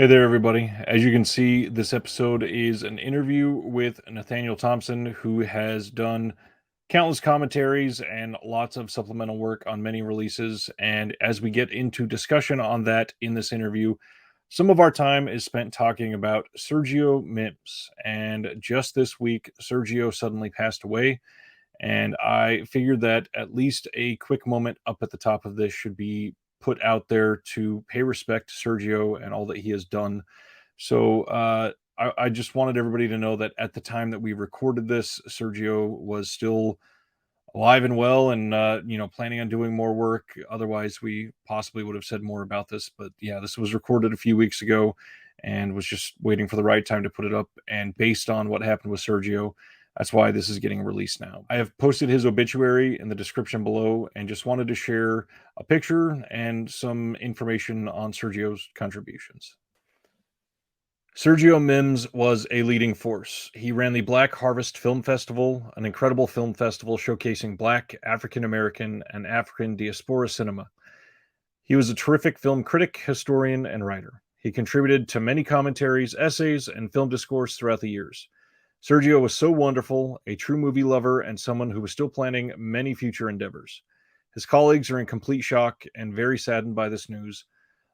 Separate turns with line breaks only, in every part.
Hey there, everybody. As you can see, this episode is an interview with Nathaniel Thompson, who has done countless commentaries and lots of supplemental work on many releases. And as we get into discussion on that in this interview, some of our time is spent talking about Sergio Mims. And just this week, Sergio suddenly passed away. And I figured that at least a quick moment up at the top of this should be put out there to pay respect to Sergio and all that he has done. So I just wanted everybody to know that at the time that we recorded this, Sergio was still alive and well, and planning on doing more work. Otherwise, we possibly would have said more about this. But yeah, this was recorded a few weeks ago, and was just waiting for the right time to put it up. And based on what happened with Sergio, that's why this is getting released now. I have posted his obituary in the description below, and just wanted to share a picture and some information on Sergio's contributions. Sergio Mims was a leading force. He ran the Black Harvest Film Festival, an incredible film festival showcasing Black, African American, and African diaspora cinema. He was a terrific film critic, historian, and writer. He contributed to many commentaries, essays, and film discourse throughout the years. Sergio was so wonderful, a true movie lover, and someone who was still planning many future endeavors. His colleagues are in complete shock and very saddened by this news.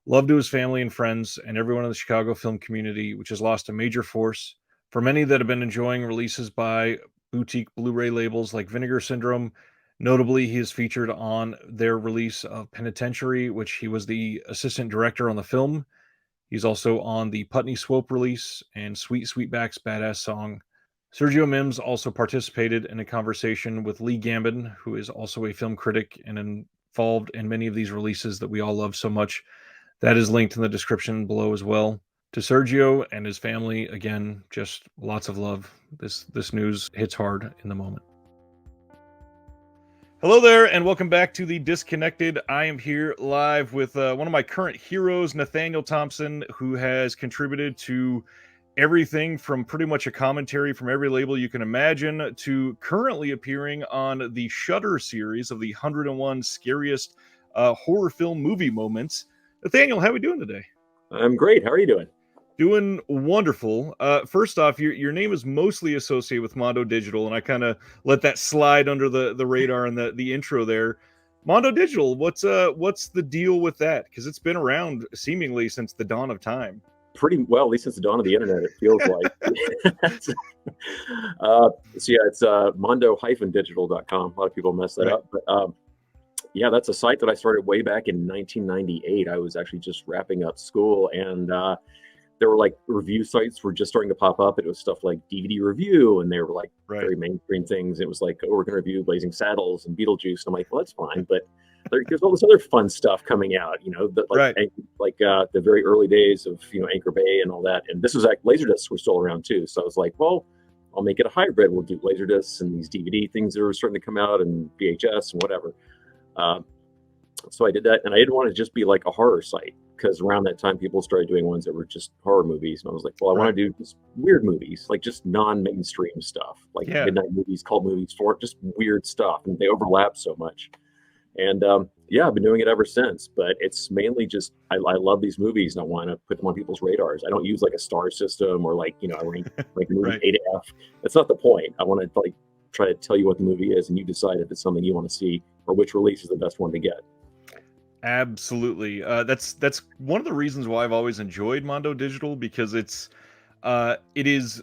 Love to his family and friends and everyone in the Chicago film community, which has lost a major force. For many that have been enjoying releases by boutique Blu-ray labels like Vinegar Syndrome, notably he is featured on their release of Penitentiary, which he was the assistant director on the film. He's also on the Putney Swope release and Sweet Sweetback's Badass Song. Sergio Mims also participated in a conversation with Lee Gambin, who is also a film critic and involved in many of these releases that we all love so much. That is linked in the description below as well. To Sergio and his family, again, just lots of love. This news hits hard in the moment. Hello there, and welcome back to The Disconnected. I am here live with one of my current heroes, Nathaniel Thompson, who has contributed to everything from pretty much a commentary from every label you can imagine to currently appearing on the Shudder series of the 101 Scariest Horror Film Movie Moments. Nathaniel, how are we doing today?
I'm great. How are you doing?
Doing wonderful. First off, your name is mostly associated with Mondo-Digital, and I kind of let that slide under the radar in the intro there. Mondo-Digital, what's the deal with that? Because it's been around seemingly since the dawn of time.
Pretty well, at least since the dawn of the internet, it feels like. So yeah, it's mondo-digital.com. A lot of people mess that up, but yeah, that's a site that I started way back in 1998. I was actually just wrapping up school, and there were like review sites were just starting to pop up. It was stuff like DVD Review, and they were like very mainstream things. It was like, oh, we're going to review Blazing Saddles and Beetlejuice. And I'm like, well, that's fine, but there's all this other fun stuff coming out, the very early days of Anchor Bay and all that. And this was like Laserdiscs were still around too. So I was like, well, I'll make it a hybrid. We'll do Laserdiscs and these DVD things that were starting to come out and VHS and whatever. So I did that, and I didn't want to just be like a horror site, because around that time people started doing ones that were just horror movies, and I was like, well, I want to do just weird movies, like just non-mainstream stuff, like midnight movies, cult movies, for just weird stuff, and they overlap so much. And I've been doing it ever since, but it's mainly just I love these movies and I want to put them on people's radars. I don't use like a star system or I rank like movies A to F. That's not the point. I want to try to tell you what the movie is, and you decide if it's something you want to see or which release is the best one to get.
Absolutely. That's one of the reasons why I've always enjoyed Mondo-Digital, because it is,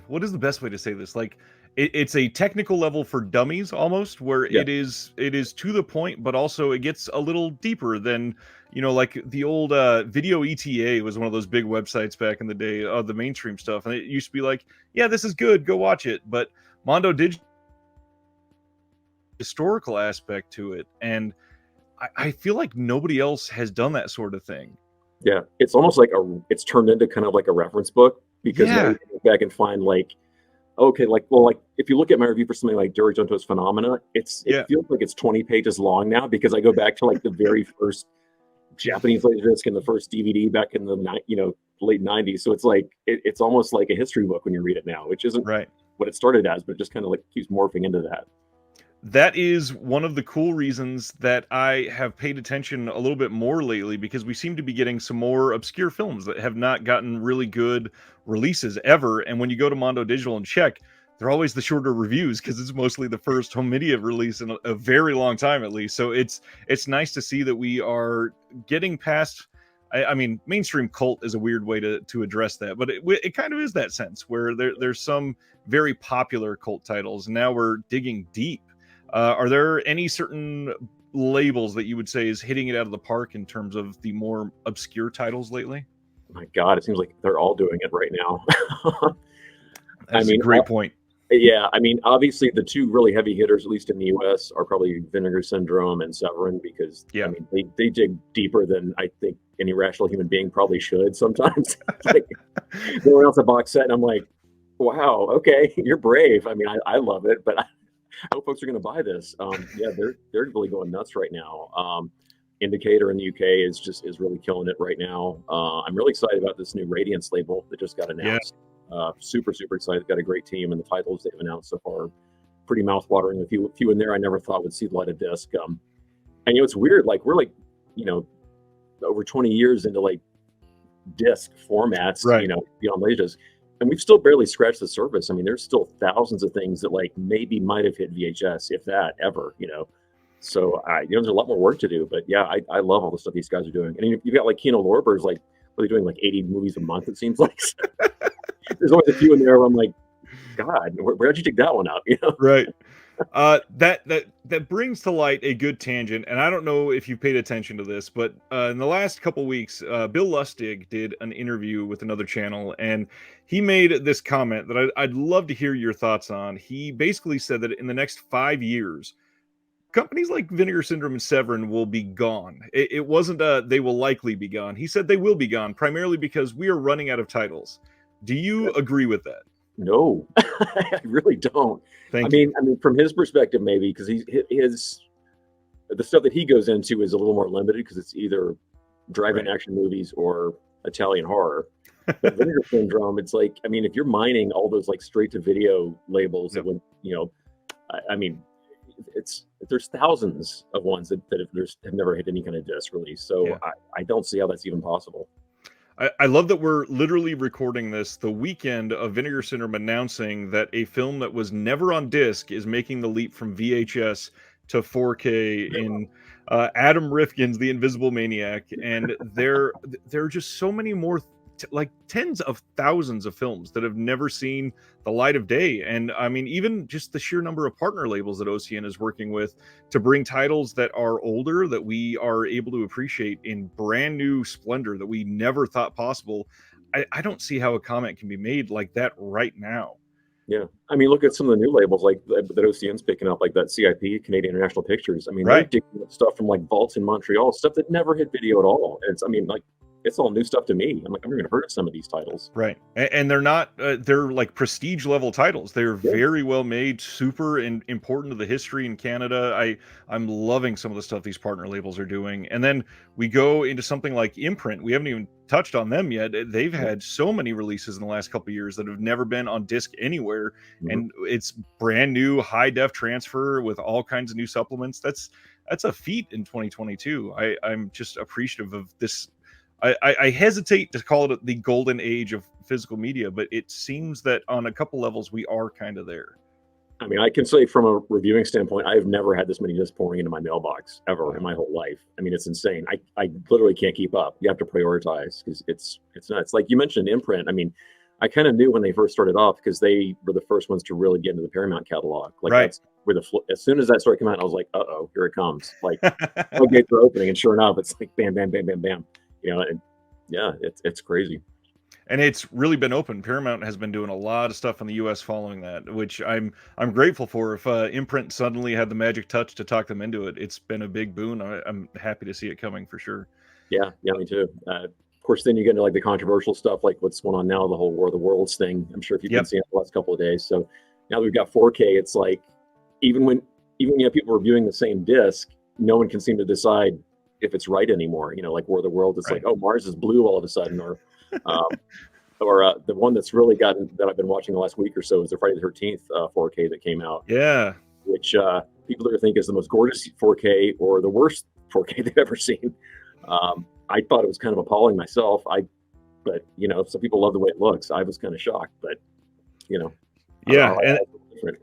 what is the best way to say this? Like, it's a technical level for dummies almost, where it is to the point, but also it gets a little deeper than, like the old Video ETA was one of those big websites back in the day of the mainstream stuff. And it used to be like, yeah, this is good, go watch it. But Mondo-Digital historical aspect to it, and I feel like nobody else has done that sort of thing.
Yeah, it's almost like it's turned into kind of like a reference book, because now you can go back and find if you look at my review for something like Jerry Junto's Phenomena, it feels like it's 20 pages long now, because I go back to like the very first Japanese Laserdisc and the first DVD back in the late 90s. So it's like it's almost like a history book when you read it now, which isn't what it started as, but it just kind of like keeps morphing into that.
That is one of the cool reasons that I have paid attention a little bit more lately, because we seem to be getting some more obscure films that have not gotten really good releases ever. And when you go to Mondo-Digital and check, they're always the shorter reviews because it's mostly the first home media release in a very long time, at least. So it's nice to see that we are getting past. I mean, mainstream cult is a weird way to address that, but it kind of is that sense where there's some very popular cult titles. And now we're digging deep. Are there any certain labels that you would say is hitting it out of the park in terms of the more obscure titles lately?
My God, it seems like they're all doing it right now.
That's a great point.
Yeah, I mean, obviously the two really heavy hitters, at least in the U.S., are probably Vinegar Syndrome and Severin, because I mean they dig deeper than I think any rational human being probably should. Sometimes, like, no one else a box set, and I'm like, wow, okay, you're brave. I mean, I love it, but I hope folks are going to buy this. Yeah, they're really going nuts right now. Indicator in the UK is really killing it right now. I'm really excited about this new Radiance label that just got announced. Super excited. Got a great team, and the titles they've announced so far pretty mouthwatering. A few in there I never thought would see the light of disc. And it's weird. Like, we're like, over 20 years into like disc formats,
right,
beyond laserdisc, and we've still barely scratched the surface. I mean, there's still thousands of things that like maybe might have hit VHS, if that ever. So there's a lot more work to do. But yeah, I love all the stuff these guys are doing. And you've got like Kino Lorber's like really doing like 80 movies a month, it seems like. There's always a few in there where I'm like, God, where'd you take that one out?
Right. That brings to light a good tangent, and I don't know if you paid attention to this, but in the last couple weeks, Bill Lustig did an interview with another channel, and he made this comment that I'd love to hear your thoughts on. He basically said that in the next 5 years, companies like Vinegar Syndrome and Severin will be gone. It wasn't they will likely be gone. He said they will be gone, primarily because we are running out of titles. Do you agree with that?
No, I really don't.
Thank
I
you.
mean, from his perspective, maybe, because the stuff that he goes into is a little more limited because it's either drive-in action movies or Italian horror. But Vinegar Syndrome, it's like, I mean, if you're mining all those like straight-to-video labels that would, I mean, there's thousands of ones that have never hit any kind of disc release. So I don't see how that's even possible.
I love that we're literally recording this the weekend of Vinegar Syndrome announcing that a film that was never on disc is making the leap from VHS to 4K in Adam Rifkin's The Invisible Maniac. And there are just so many more, like tens of thousands of films that have never seen the light of day. And I mean, even just the sheer number of partner labels that OCN is working with to bring titles that are older that we are able to appreciate in brand new splendor that we never thought possible. I don't see how a comment can be made like that right now.
Yeah, I mean, look at some of the new labels like that OCN's picking up, like that CIP, Canadian International Pictures. I mean, they're digging up stuff from like vaults in Montreal, stuff that never hit video at all. It's all new stuff to me. I'm like, I've never even heard of some of these titles.
Right. And they're not, they're like prestige level titles. They're very well made, super important to the history in Canada. I'm loving some of the stuff these partner labels are doing. And then we go into something like Imprint. We haven't even touched on them yet. They've had so many releases in the last couple of years that have never been on disc anywhere. And it's brand new high def transfer with all kinds of new supplements. That's a feat in 2022. I'm just appreciative of this. I hesitate to call it the golden age of physical media, but it seems that on a couple levels we are kind of there.
I mean, I can say from a reviewing standpoint, I've never had this many discs pouring into my mailbox ever in my whole life. I mean, it's insane. I literally can't keep up. You have to prioritize because it's nuts. Like you mentioned Imprint. I mean, I kind of knew when they first started off because they were the first ones to really get into the Paramount catalog. Like that's where as soon as that started coming out, I was like, uh-oh, here it comes. Like, gates are opening, and sure enough, it's like bam, bam, bam, bam, bam. And yeah, it's crazy.
And it's really been open. Paramount has been doing a lot of stuff in the U.S. following that, which I'm grateful for. If Imprint suddenly had the magic touch to talk them into it, it's been a big boon. I'm happy to see it coming for sure.
Yeah, me too. Of course, then you get into like the controversial stuff, like what's going on now, the whole War of the Worlds thing. I'm sure if you've been seeing it the last couple of days. So now that we've got 4K, it's like even when you have people reviewing the same disc, no one can seem to decide if it's right anymore. Like War of the World, it's like, oh, Mars is blue all of a sudden, or the one that's really gotten that I've been watching the last week or so is the Friday the 13th 4K that came out.
Yeah,
which people either think is the most gorgeous 4K or the worst 4K they've ever seen. I thought it was kind of appalling myself. But you know, some people love the way it looks. I was kind of shocked, but you know,
Yeah,
I
and
different.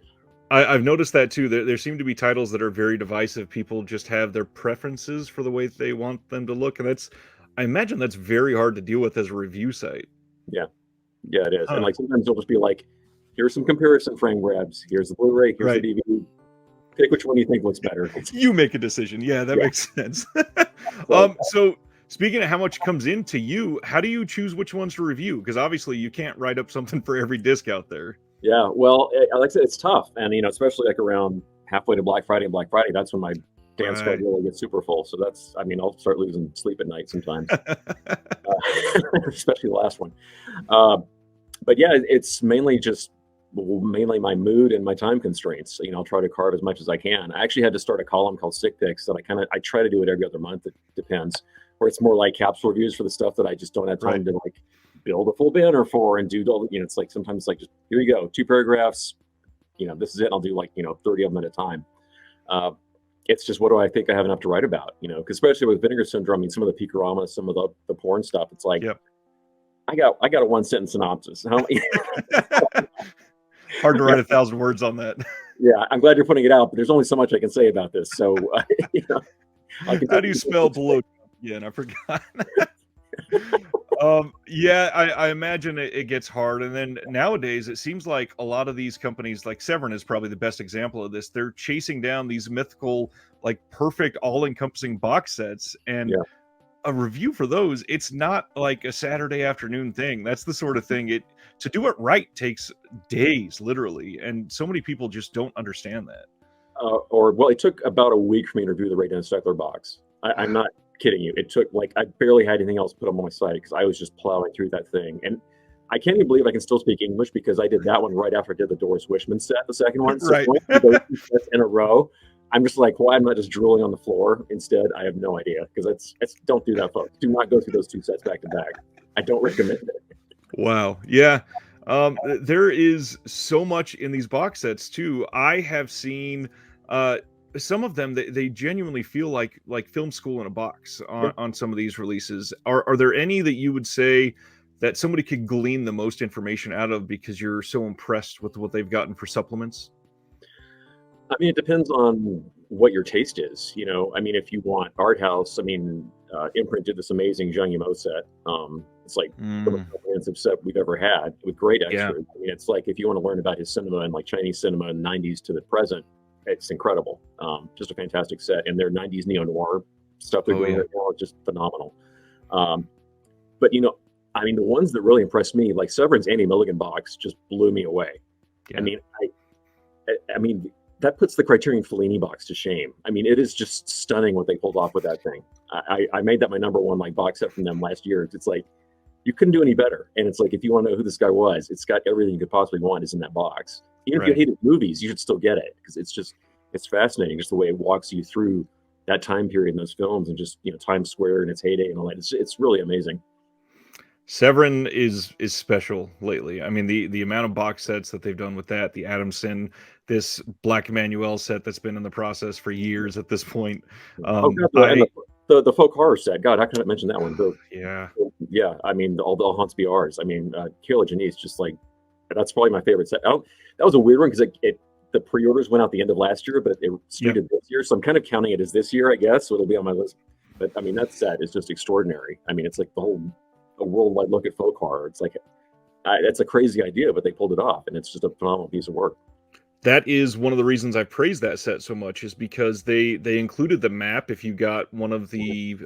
I've noticed that too. There seem to be titles that are very divisive. People just have their preferences for the way they want them to look, and I imagine that's very hard to deal with as a review site.
Yeah, yeah, it is. And
Huh.
like sometimes you'll just be like, here's some comparison frame grabs. Here's the Blu-ray. Here's the
Right.
DVD. Pick which one you think looks better.
You make a decision. Yeah, that
Yeah.
makes sense.
So,
So speaking of how much comes into you, how do you choose which ones to review? Because obviously you can't write up something for every disc out there.
yeah, well, like I said, it's tough, and you know, especially like around halfway to Black Friday and Black Friday, that's when my dance card
Right.
really gets super full. So that's, I mean, I'll start losing sleep at night sometimes, especially the last one. Uh, but yeah, it's mainly my mood and my time constraints. You know, I'll try to carve as much as I can. I actually had to start a column called Sick Picks that I try to do it every other month. It depends, where it's more like capsule reviews for the stuff that I just don't have time
Right.
to like build a full banner for and do all. You know, it's like sometimes it's like just here you go, 2 paragraphs. You know, this is it. And I'll do like 30 of them at a time. Uh, it's just what do I think I have enough to write about? You know, because especially with Vinegar Syndrome, I mean, some of the Peakorama, some of the porn stuff. It's like
Yep.
I got a 1 sentence synopsis. How
Hard to write 1,000 words on that.
Yeah, I'm glad you're putting it out, but there's only so much I can say about this. So, you know, I can
How do you spell below? Again, I forgot. Yeah, I imagine it gets hard. And then nowadays, it seems like a lot of these companies, like Severin is probably the best example of this. They're chasing down these mythical, like perfect, all-encompassing box sets. And
Yeah.
a review for those, it's not like a Saturday afternoon thing. That's the sort of thing to do it right takes days, literally. And so many people just don't understand that.
Well, it took about a week for me to review the Ray Dennis Steckler box. I'm not kidding you. It took like I barely had anything else put up on my site because I was just plowing through that thing. And I can't even believe I can still speak English because I did that one right after I did the Doris Wishman set, the second one. So
Right.
going through those two sets in a row, I'm just like, why am I just drooling on the floor instead? I have no idea because it's don't do that, folks. Do not go through those two sets back to back. I don't recommend it.
Wow. Yeah. There is so much in these box sets too. I have seen some of them, they genuinely feel like film school in a box
Yeah.
on some of these releases. Are there any that you would say that somebody could glean the most information out of because you're so impressed with what they've gotten for supplements?
I mean, it depends on what your taste is. You know, I mean, if you want art house, I mean, Imprint did this amazing Zhang Yimou set. It's like the most comprehensive set we've ever had with great extras.
Yeah.
I mean, it's like if you want to learn about his cinema and like Chinese cinema in the 90s to the present, it's incredible. Just a fantastic set. And their 90s neo noir stuff they're doing right now is just phenomenal. But, you know, I mean, the ones that really impressed me, like Severin's Andy Milligan box, just blew me away.
Yeah.
I mean, that puts the Criterion Fellini box to shame. I mean, it is just stunning what they pulled off with that thing. I made that my number one like box set from them last year. It's like you couldn't do any better. And it's like if you want to know who this guy was, it's got everything you could possibly want is in that box. Even if you hated movies, you should still get it because it's fascinating just the way it walks you through that time period in those films and just Times Square in its heyday and all that. It's really amazing.
Severin is special lately. I mean, the amount of box sets that they've done with that, the Adamson, this Black Emmanuel set that's been in the process for years at this point.
And the folk horror set. God, how can I mention that one? Yeah. I mean, all haunts be ours. I mean, Kayla Janice, just like that's probably my favorite set. That was a weird one because the pre-orders went out the end of last year, but it started this year, so I'm kind of counting it as this year, I guess. So it'll be on my list. But I mean, that set is just extraordinary. I mean, it's like a worldwide look at folk horror. It's like that's a crazy idea, but they pulled it off, and it's just a phenomenal piece of work.
That is one of the reasons I praise that set so much is because they included the map if you got one of the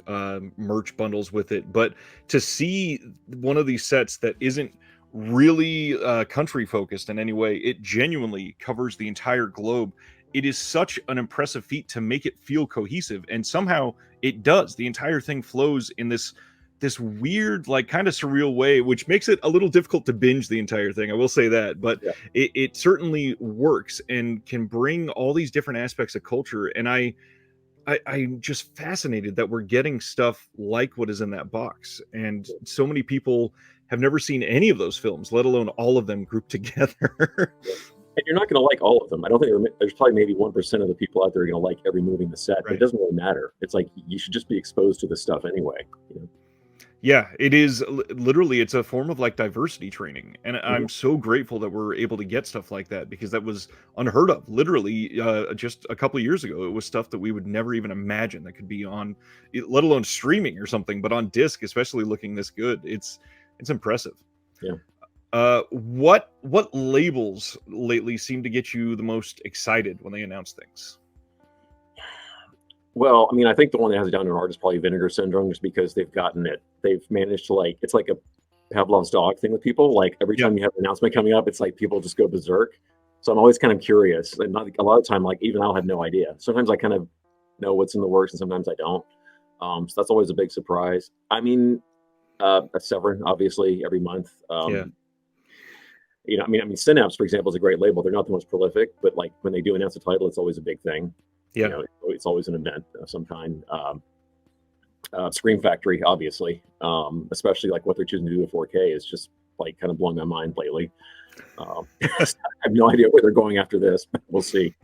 merch bundles with it. But to see one of these sets that isn't really country focused in any way, it genuinely covers the entire globe. It is such an impressive feat to make it feel cohesive, and somehow it does. The entire thing flows in this weird, like kind of surreal way, which makes it a little difficult to binge the entire thing. I will say that, but it certainly works and can bring all these different aspects of culture. And I'm just fascinated that we're getting stuff like what is in that box. And so many people have never seen any of those films, let alone all of them grouped together.
And you're not going to like all of them. I don't think there's probably maybe 1% of the people out there are going to like every movie in the set, but it doesn't really matter. It's like you should just be exposed to this stuff anyway. You know?
Yeah, it is literally, it's a form of like diversity training. And
Mhm.
I'm so grateful that we're able to get stuff like that because that was unheard of. Literally, just a couple of years ago, it was stuff that we would never even imagine that could be on, let alone streaming or something, but on disc, especially looking this good. It's impressive.
Yeah.
What labels lately seem to get you the most excited when they announce things?
Well, I mean, I think the one that has it down to an art is probably Vinegar Syndrome, just because they've managed to, like, it's like a Pavlov's dog thing with people. Like every time you have an announcement coming up, it's like people just go berserk. So I'm always kind of curious, and not, a lot of time, like even I'll have no idea. Sometimes I kind of know what's in the works, and sometimes I don't. So that's always a big surprise. I mean, a Severin, obviously, every month. You know, I mean, Synapse, for example, is a great label. They're not the most prolific, but like when they do announce a title, it's always a big thing.
Yeah.
You know, it's always an event of some kind. Scream Factory, obviously, especially like what they're choosing to do with 4K is just like kind of blowing my mind lately. I have no idea where they're going after this, but we'll see.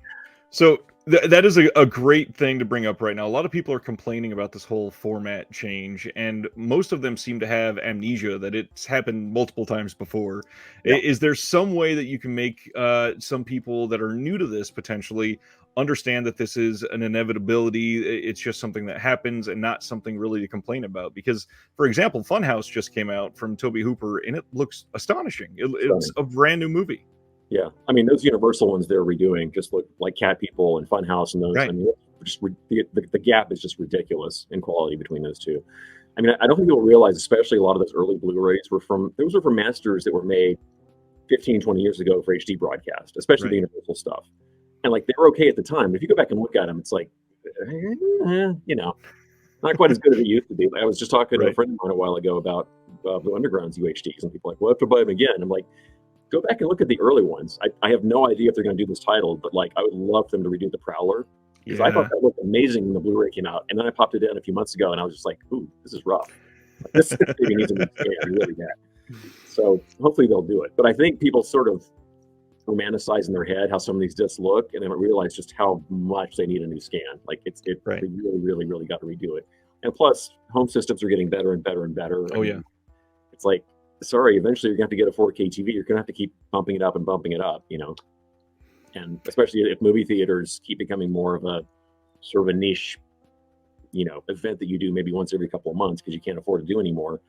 So that is a great thing to bring up right now. A lot of people are complaining about this whole format change, and most of them seem to have amnesia that it's happened multiple times before.
Yeah.
Is there some way that you can make some people that are new to this potentially understand that this is an inevitability? It's just something that happens and not something really to complain about? Because, for example, Funhouse just came out from Toby Hooper, and it looks astonishing. It's a brand new movie.
Yeah, I mean those Universal ones they're redoing just look like Cat People and Funhouse and those.
Right.
I mean, just the gap is just ridiculous in quality between those two. I mean, I don't think people realize, especially a lot of those early Blu-rays were from masters that were made 15, 20 years ago for HD broadcast, especially the Universal stuff. And like they were okay at the time. But if you go back and look at them, it's like, you know, not quite as good as it used to be. I was just talking to a friend of mine a while ago about Blue Underground's UHDs, and people are like, "Well, I have to buy them again." I'm like, go back and look at the early ones. I have no idea if they're going to do this title, but like I would love them to redo the Prowler because I thought that looked amazing when the Blu-ray came out, and then I popped it in a few months ago, and I was just like, "Ooh, this is rough. Like, this maybe needs a new scan really bad." So hopefully they'll do it. But I think people sort of romanticize in their head how some of these discs look, and they don't realize just how much they need a new scan. Like they really got to redo it. And plus, home systems are getting better and better and better.
Oh yeah,
it's like, sorry, eventually you're going to have to get a 4K TV. You're going to have to keep bumping it up and bumping it up, you know. And especially if movie theaters keep becoming more of a sort of a niche, you know, event that you do maybe once every couple of months because you can't afford to do anymore,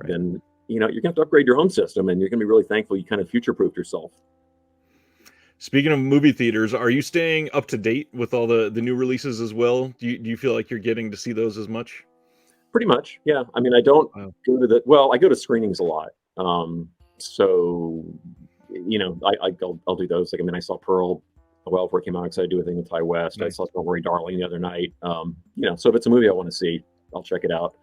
then, you know, you're going to have to upgrade your home system, and you're going to be really thankful you kind of future-proofed yourself.
Speaking of movie theaters, are you staying up to date with all the new releases as well? Do you feel like you're getting to see those as much?
Pretty much, yeah. I mean, I don't go to I go to screenings a lot. So, you know, I'll do those. Like, I mean, I saw Pearl a while before it came out because I do a thing with Ty West. I saw Don't Worry Darling the other night. You know, so if it's a movie I want to see, I'll check it out.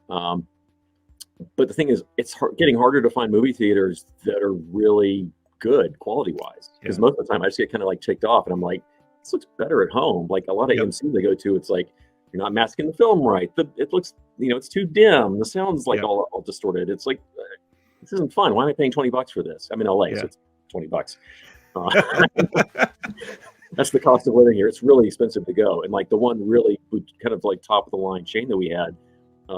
But the thing is, it's getting harder to find movie theaters that are really good quality wise, because most of the time I just get kind of like ticked off, and I'm like, this looks better at home. Like a lot of AMCs I go to, it's like you're not masking the film right. It looks, you know, it's too dim. The sound's like all distorted. It's like, this isn't fun. Why am I paying $20 for this? I'm in LA, so it's $20. That's the cost of living here. It's really expensive to go. And like the one really kind of like top of the line chain that we had, I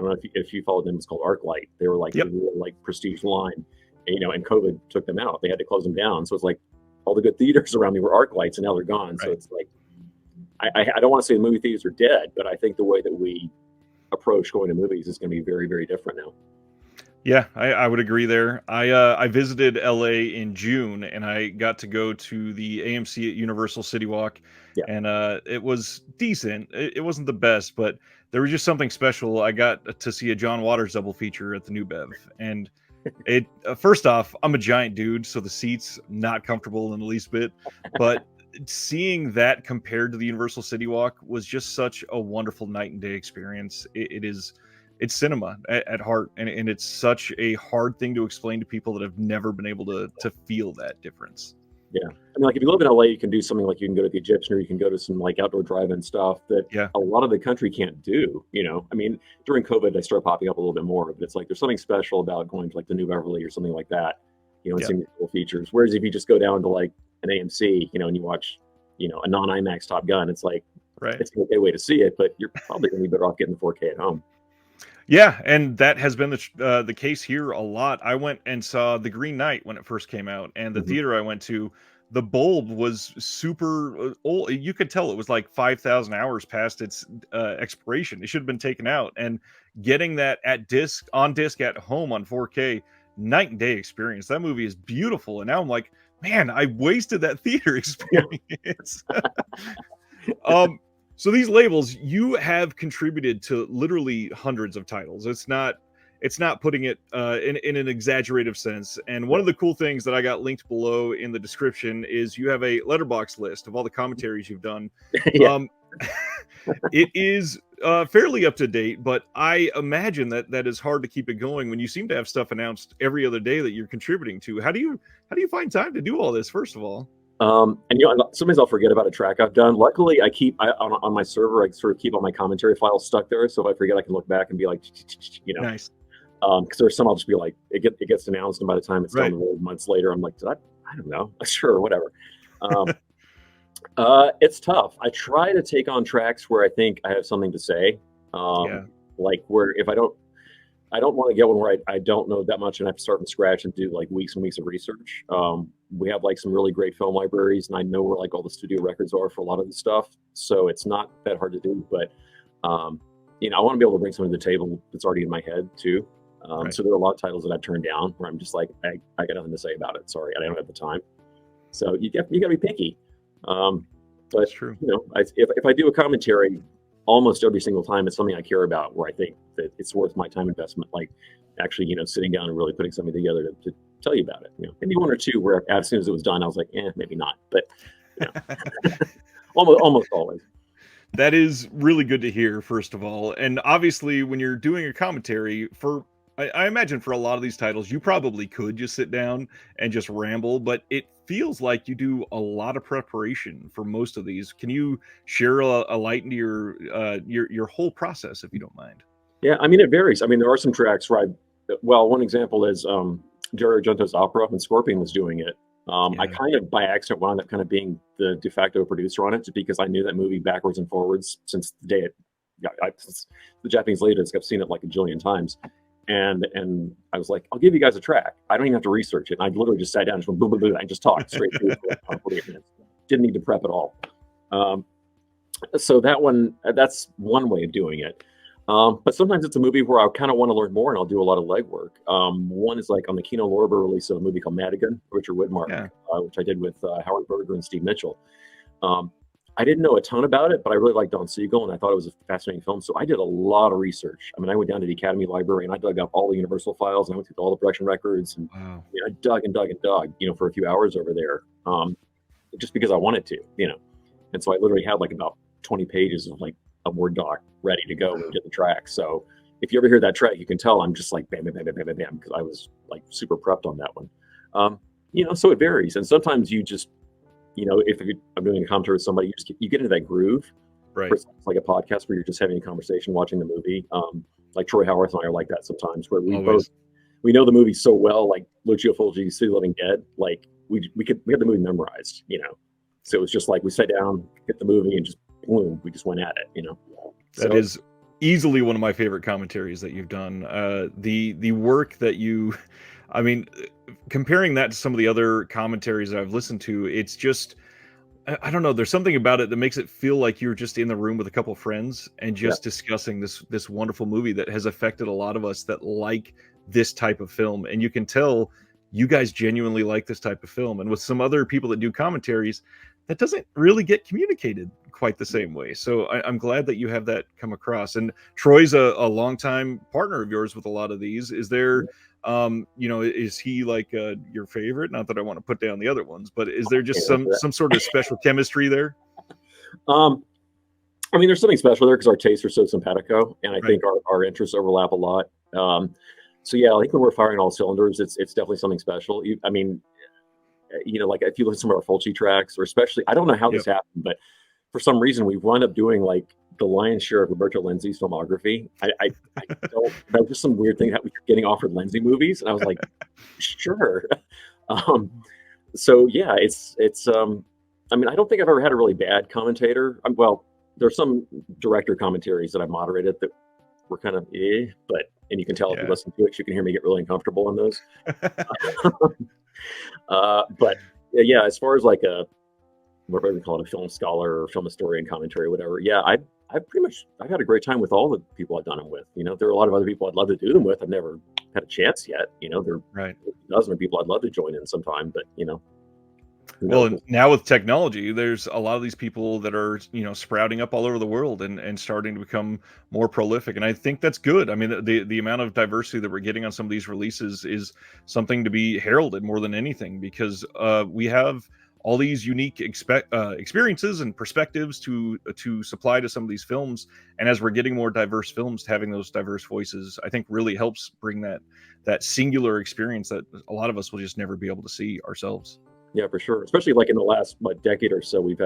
don't know if you followed them. It's called ArcLight. They were like a real like prestige line. And, you know, and COVID took them out. They had to close them down. So it's like all the good theaters around me were ArcLights, and now they're gone. So it's like, I don't want to say the movie theaters are dead, but I think the way that we approach going to movies is going to be very, very different now.
Yeah, I would agree there. I visited LA in June, and I got to go to the AMC at Universal City Walk, and it was decent. It wasn't the best, but there was just something special. I got to see a John Waters double feature at the New Bev, and it first off, I'm a giant dude, so the seats not comfortable in the least bit, but seeing that compared to the Universal City Walk was just such a wonderful night and day experience. It's cinema at heart, and it's such a hard thing to explain to people that have never been able to feel that difference.
Yeah, I mean, like if you live in LA, you can do something like you can go to the Egyptian, or you can go to some like outdoor drive-in stuff that a lot of the country can't do. You know, I mean, during COVID, they started popping up a little bit more, but it's like there's something special about going to like the New Beverly or something like that, you know, and seeing these cool features. Whereas if you just go down to like an AMC, and you watch, a non-IMAX Top Gun, it's like,
Right.
it's an okay way to see it, but you're probably going to be better off getting the 4K at home.
Yeah, and that has been the case here a lot. I went and saw The Green Knight when it first came out, and the theater I went to, the bulb was super old. You could tell it was like 5,000 hours past its expiration. It should have been taken out. And getting that on disc at home on 4K, night and day experience. That movie is beautiful, and now I'm like, man, I wasted that theater experience. So these labels, you have contributed to literally hundreds of titles. It's not putting it in an exaggerative sense. And one of the cool things that I got linked below in the description is you have a letterbox list of all the commentaries you've done. It is fairly up to date, but I imagine that is hard to keep it going when you seem to have stuff announced every other day that you're contributing to. How do you find time to do all this, first of all?
And sometimes I'll forget about a track I've done. Luckily, on my server, I sort of keep all my commentary files stuck there. So if I forget, I can look back and be like,
Nice.
Because there's some I'll just be like, it gets announced, and by the time it's down the road months later, I'm like, I don't know, sure, whatever. It's tough. I try to take on tracks where I think I have something to say. Like where if I don't want to get one where I don't know that much and I have to start from scratch and do like weeks and weeks of research. We have like some really great film libraries, and I know where like all the studio records are for a lot of the stuff. So it's not that hard to do, but I want to be able to bring something to the table that's already in my head too. So there are a lot of titles that I've turned down where I'm just like, I got nothing to say about it. Sorry, I don't have the time. So you got to be picky. But
that's true.
If I do a commentary, almost every single time it's something I care about, where I think that it's worth my time investment, like actually, sitting down and really putting something together to tell you about it. Maybe one or two where as soon as it was done, I was like, maybe not, but almost always.
That is really good to hear, first of all. And obviously, when you're doing a commentary I imagine for a lot of these titles, you probably could just sit down and just ramble, but it feels like you do a lot of preparation for most of these. Can you share a light into your whole process, if you don't mind?
Yeah, I mean, it varies. I mean, there are some tracks where one example is Dario Argento's opera, when Scorpion was doing it. I kind of by accident wound up kind of being the de facto producer on it, just because I knew that movie backwards and forwards since the day since the Japanese leaders. I've seen it like a jillion times. And I was like, I'll give you guys a track. I don't even have to research it. And I literally just sat down and just went blah, blah, blah, and just talked straight through for like 48 minutes. Didn't need to prep at all. So that's one way of doing it. But sometimes it's a movie where I kind of want to learn more, and I'll do a lot of legwork. One is like on the Kino Lorber release of a movie called Madigan, Richard Widmark, which I did with Howard Berger and Steve Mitchell. I didn't know a ton about it, but I really liked Don Siegel, and I thought it was a fascinating film. So I did a lot of research. I mean, I went down to the Academy Library, and I dug up all the Universal files, and I went through all the production records, and I dug and dug and dug, for a few hours over there, just because I wanted to, And so I literally had like about 20 pages of like a Word doc ready to go and get the track. So if you ever hear that track, you can tell I'm just like bam, bam, bam, bam, bam, bam, because I was like super prepped on that one. So it varies, and sometimes you just if I'm doing a commentary with somebody, you get into that groove.
Right.
It's like a podcast where you're just having a conversation, watching the movie. Like Troy Howarth and I are like that sometimes, where we know the movie so well, like Lucio Fulci's City of the Living Dead. Like we had the movie memorized, So it was just like we sat down, hit the movie, and just boom, we just went at it,
That is easily one of my favorite commentaries that you've done. The work that you, I mean, comparing that to some of the other commentaries that I've listened to, it's just, I don't know, there's something about it that makes it feel like you're just in the room with a couple of friends and just discussing this wonderful movie that has affected a lot of us that like this type of film. And you can tell you guys genuinely like this type of film. And with some other people that do commentaries, that doesn't really get communicated quite the same way. So I'm glad that you have that come across. And Troy's a longtime partner of yours with a lot of these. Is there, is he like your favorite? Not that I want to put down the other ones, but is there just some sort of special chemistry there?
I mean, there's something special there because our tastes are so simpatico, and I think our interests overlap a lot. So yeah, I think when we're firing all cylinders, it's definitely something special. I mean, like if you listen to some of our Fulci tracks, or especially, I don't know how this happened, but for some reason we wound up doing like the lion's share of Roberto Lenzi's filmography. I don't, that was just some weird thing that we were getting offered Lenzi movies, and I was like, sure. So yeah, it's I mean, I don't think I've ever had a really bad commentator. Well, there's some director commentaries that I moderated that were kind of but and you can tell if you
Yeah.
listen to it, you can hear me get really uncomfortable on those. But yeah, as far as like a whatever we call it, a film scholar or film historian commentary or whatever, yeah, I've had a great time with all the people I've done them with. There are a lot of other people I'd love to do them with. I've never had a chance yet. There are
Right.
a dozen of people I'd love to join in sometime, but who
Well,
knows?
and now with technology, there's a lot of these people that are, sprouting up all over the world and starting to become more prolific. And I think that's good. I mean, the amount of diversity that we're getting on some of these releases is something to be heralded more than anything, because we have all these unique experiences and perspectives to supply to some of these films. And as we're getting more diverse films, having those diverse voices, I think really helps bring that singular experience that a lot of us will just never be able to see ourselves.
Yeah, for sure. Especially like in the last decade or so, we've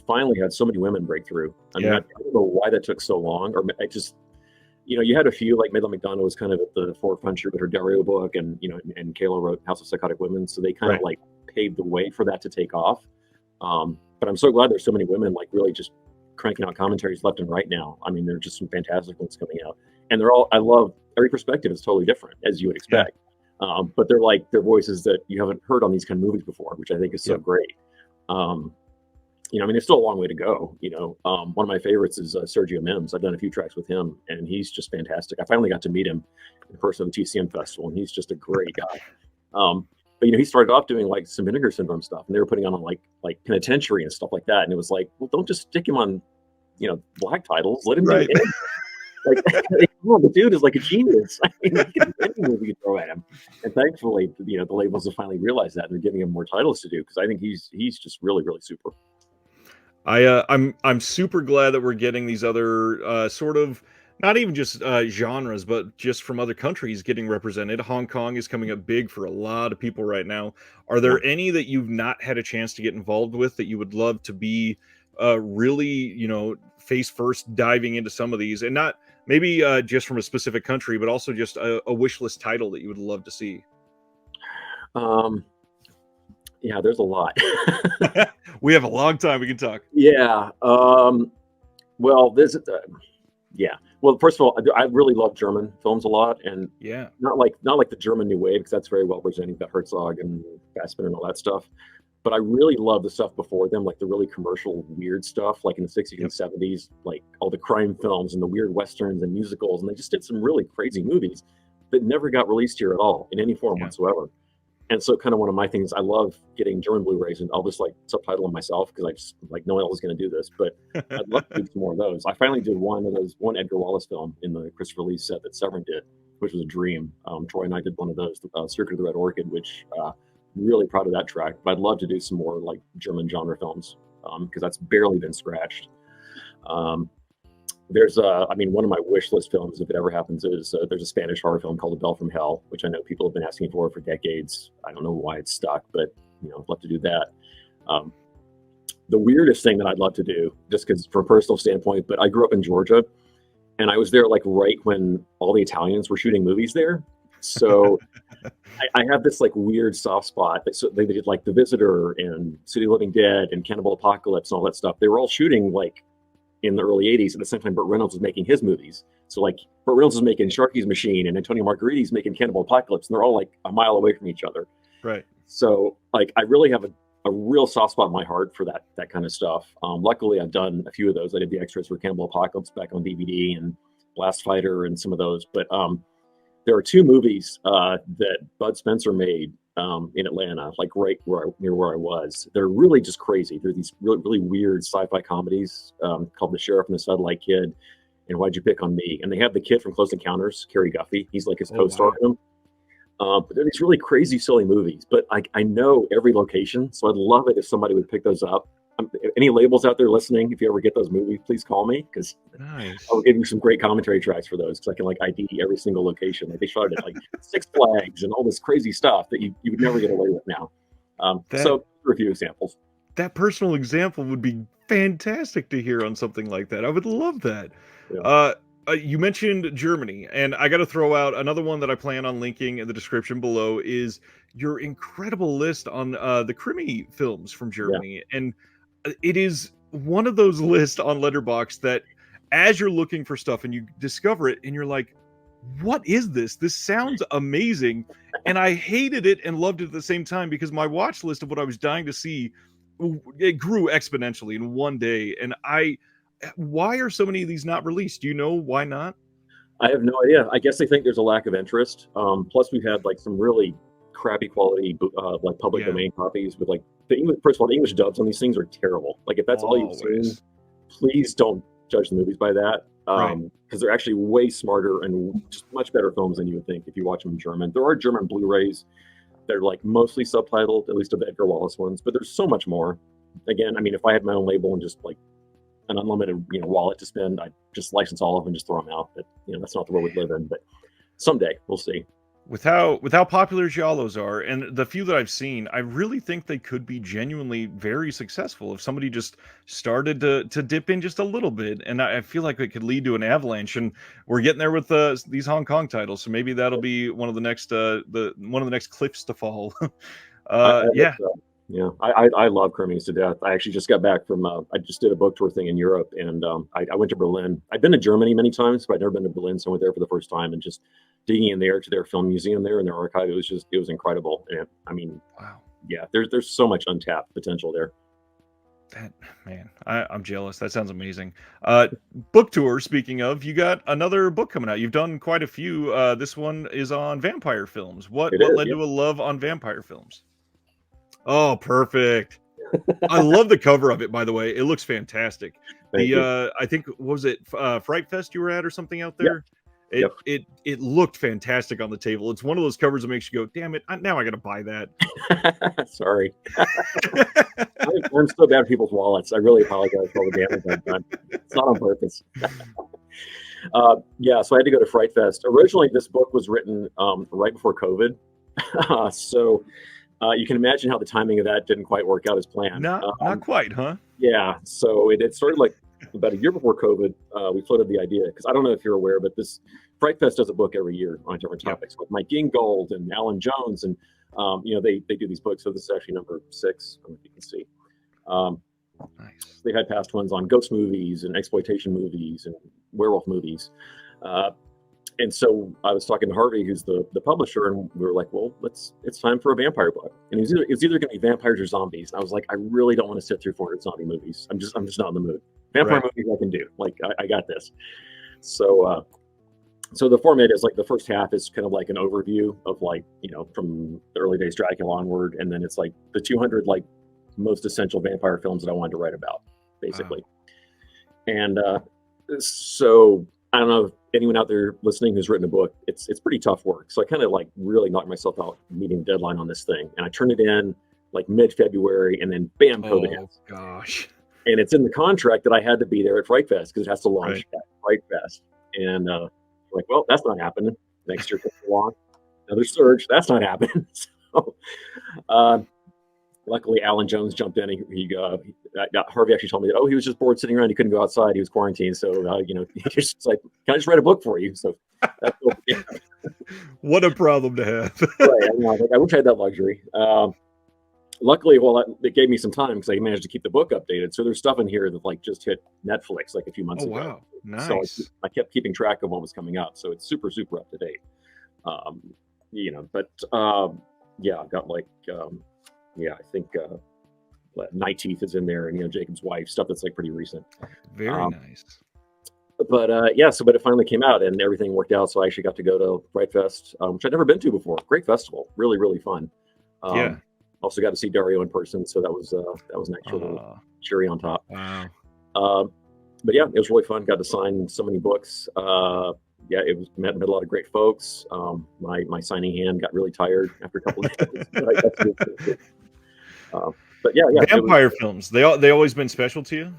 finally had so many women break through. I mean, I
Yeah.
don't know why that took so long, or I just you had a few like Maitland McDonagh was kind of at the forefront with her Dario book, and and Kayla wrote House of Psychotic Women, so they kind of
Right.
like paved the way for that to take off. But I'm so glad there's so many women like really just cranking out commentaries left and right now. I mean, there are just some fantastic ones coming out, and they're all I love. Every perspective is totally different, as you would
Yeah.
expect. But they're voices that you haven't heard on these kind of movies before, which I think is so
Yep.
great. Um, I mean, there's still a long way to go. One of my favorites is Sergio Mims. I've done a few tracks with him, and he's just fantastic. I finally got to meet him in person at the TCM festival, and he's just a great guy. But he started off doing like some Vinegar Syndrome stuff, and they were putting on like Penitentiary and stuff like that. And it was like, well, don't just stick him on, black titles. Let him do
Right.
it. Like, come on, the dude is like a genius. I mean, he can do any movie you throw at him. And thankfully, the labels have finally realized that, and they're giving him more titles to do, because I think he's just really, really super.
I'm super glad that we're getting these other sort of not even just genres, but just from other countries getting represented. Hong Kong is coming up big for a lot of people right now. Are
Yeah.
there any that you've not had a chance to get involved with that you would love to be really, face first diving into some of these, and not maybe just from a specific country, but also just a wish list title that you would love to see?
Um, yeah, there's a lot.
We have a long time we can talk.
Yeah. Well, yeah. Well, first of all, I really love German films a lot, and
Yeah.
not like the German New Wave, because that's very well presented, that Herzog and Fassbinder and all that stuff. But I really love the stuff before them, like the really commercial, weird stuff, like in the 60s and
Yep.
70s, like all the crime films and the weird westerns and musicals, and they just did some really crazy movies that never got released here at all in any form
Yeah.
whatsoever. And so, kind of one of my things, I love getting German Blu-rays, and I'll just like subtitle them myself, because I just like no one else is going to do this. But I'd love to do some more of those. I finally did one Edgar Wallace film in the Christopher Lee set that Severin did, which was a dream. Troy and I did one of those, Circuit of the Red Orchid, which really proud of that track. But I'd love to do some more like German genre films, because that's barely been scratched. Um, I mean, one of my wish list films, if it ever happens, is there's a Spanish horror film called A Bell from Hell, which I know people have been asking for decades. I don't know why it's stuck, but I'd love to do that. Um, the weirdest thing that I'd love to do, just because from a personal standpoint, but I grew up in Georgia, and I was there like right when all the Italians were shooting movies there. So I have this like weird soft spot. So they did like The Visitor and City of the Living Dead and Cannibal Apocalypse and all that stuff. They were all shooting like in the early 80s. At the same time, Burt Reynolds was making his movies. So like Burt Reynolds was making Sharky's Machine, and Antonio Margheriti's making Cannibal Apocalypse, and they're all like a mile away from each other.
Right.
So like I really have a real soft spot in my heart for that kind of stuff. Luckily, I've done a few of those. I did the extras for Cannibal Apocalypse back on DVD, and Blast Fighter and some of those. But there are two movies that Bud Spencer made in Atlanta, like right near where I was. They're really just crazy. They're these really, really weird sci-fi comedies called The Sheriff and the Satellite Kid and Why'd You Pick on Me? And they have the kid from Close Encounters, Kerry Guffey. He's like his co-star in them. But they're these really crazy, silly movies. But I know every location, so I'd love it if somebody would pick those up. Any labels out there listening, if you ever get those movies, please call me, because
Nice.
I'll give you some great commentary tracks for those, because I can like ID every single location. Like they shot it at like Six Flags and all this crazy stuff that you would never get away with now.
That
So for a few examples.
that personal example would be fantastic to hear on something like that. I would love that.
Yeah.
Uh, You mentioned Germany, and I got to throw out another one that I plan on linking in the description below is your incredible list on the Krimi films from
Yeah.
Germany. And it is one of those lists on Letterboxd that as you're looking for stuff and you discover it and you're like, what is this? This sounds amazing. And I hated it and loved it at the same time because my watch list of what I was dying to see, it grew exponentially in one day. And why are so many of these not released? Do you know why not?
I have no idea. I guess they think there's a lack of interest. Plus, we've had like some really crappy quality, like public
Yeah.
domain copies with like the English. First of all, the English dubs on these things are terrible. Like if that's all you've seen,
Always.
please don't judge the movies by that.
Right.
Because they're actually way smarter and just much better films than you would think if you watch them in German. There are German Blu-rays. They're like mostly subtitled, at least of the Edgar Wallace ones, but there's so much more. Again, I mean, if I had my own label and just like an unlimited, wallet to spend, I'd just license all of them and just throw them out. But that's not the world we live in. But someday we'll see.
With how popular giallos are, and the few that I've seen, I really think they could be genuinely very successful if somebody just started to dip in just a little bit. And I feel like it could lead to an avalanche. And we're getting there with these Hong Kong titles, so maybe that'll be one of the next one of the next cliffs to fall. Yeah.
Yeah, I love Crimies to death. I actually just got back from I just did a book tour thing in Europe, and I went to Berlin. I've been to Germany many times, but I'd never been to Berlin, so I went there for the first time and just digging in there to their film museum there and their archive. It was incredible. And I mean,
Wow.
yeah, there's so much untapped potential there.
Man, I'm jealous. That sounds amazing. Book tour, speaking of, you got another book coming out. You've done quite a few. This one is on vampire films. What
It is,
led
yeah.
to a love on vampire films? Oh, perfect. I love the cover of it, by the way. It looks fantastic.
Thank you.
I think, what was it, Fright Fest you were at or something out
Yep.
there?
Yep.
It looked fantastic on the table. It's one of those covers that makes you go, damn it, now I got to buy that.
Sorry. I'm so bad at people's wallets. I really apologize for all the damage I've done. It's not on purpose. Yeah, so I had to go to Fright Fest. Originally, this book was written right before COVID. So you can imagine how the timing of that didn't quite work out as planned.
Not quite, huh?
Yeah, so it started like about a year before COVID. We floated the idea, because I don't know if you're aware, but this Fright Fest does a book every year on different topics, with Mike Gingold and Alan Jones, and they do these books. So this is actually number 6. I don't know if you can see.
Nice.
They've had past ones on ghost movies and exploitation movies and werewolf movies. And so I was talking to Harvey, who's the publisher, and we were like, well, it's time for a vampire book. And it was either going to be vampires or zombies. And I was like, I really don't want to sit through 400 zombie movies. I'm just not in the mood. Vampire movies I can do. Like, I got this. So the format is like the first half is kind of like an overview of like, from the early days Dracula onward. And then it's like the 200 like most essential vampire films that I wanted to write about, basically. Wow. And so I don't know if anyone out there listening who's written a book, it's pretty tough work. So I kind of like really knocked myself out meeting the deadline on this thing. And I turned it in like mid-February, and then bam, COVID hits.
Oh gosh.
And it's in the contract that I had to be there at Fright Fest because it has to launch at Fright Fest. And like, well, that's not happening. Next year comes along, another surge. That's not happening. So luckily, Alan Jones jumped in. Harvey actually told me that, he was just bored sitting around. He couldn't go outside. He was quarantined. So, he's just like, can I just write a book for you? So that's
what a problem to have.
Right. I wish I had that luxury. Luckily, it gave me some time because I managed to keep the book updated. So there's stuff in here that like just hit Netflix like a few months ago.
Wow. Nice.
So I kept keeping track of what was coming up. So it's super, super up to date. I've got like, I think Night Teeth is in there, and Jacob's Wife, stuff that's like pretty recent.
Very nice.
But but it finally came out and everything worked out. So I actually got to go to Fright Fest, which I'd never been to before. Great festival, really, really fun. Also got to see Dario in person, so that was an extra little cherry on top.
Wow.
But yeah, it was really fun. Got to sign so many books. It was met a lot of great folks. My signing hand got really tired after a couple of days. But yeah,
vampire films. They always been special to you?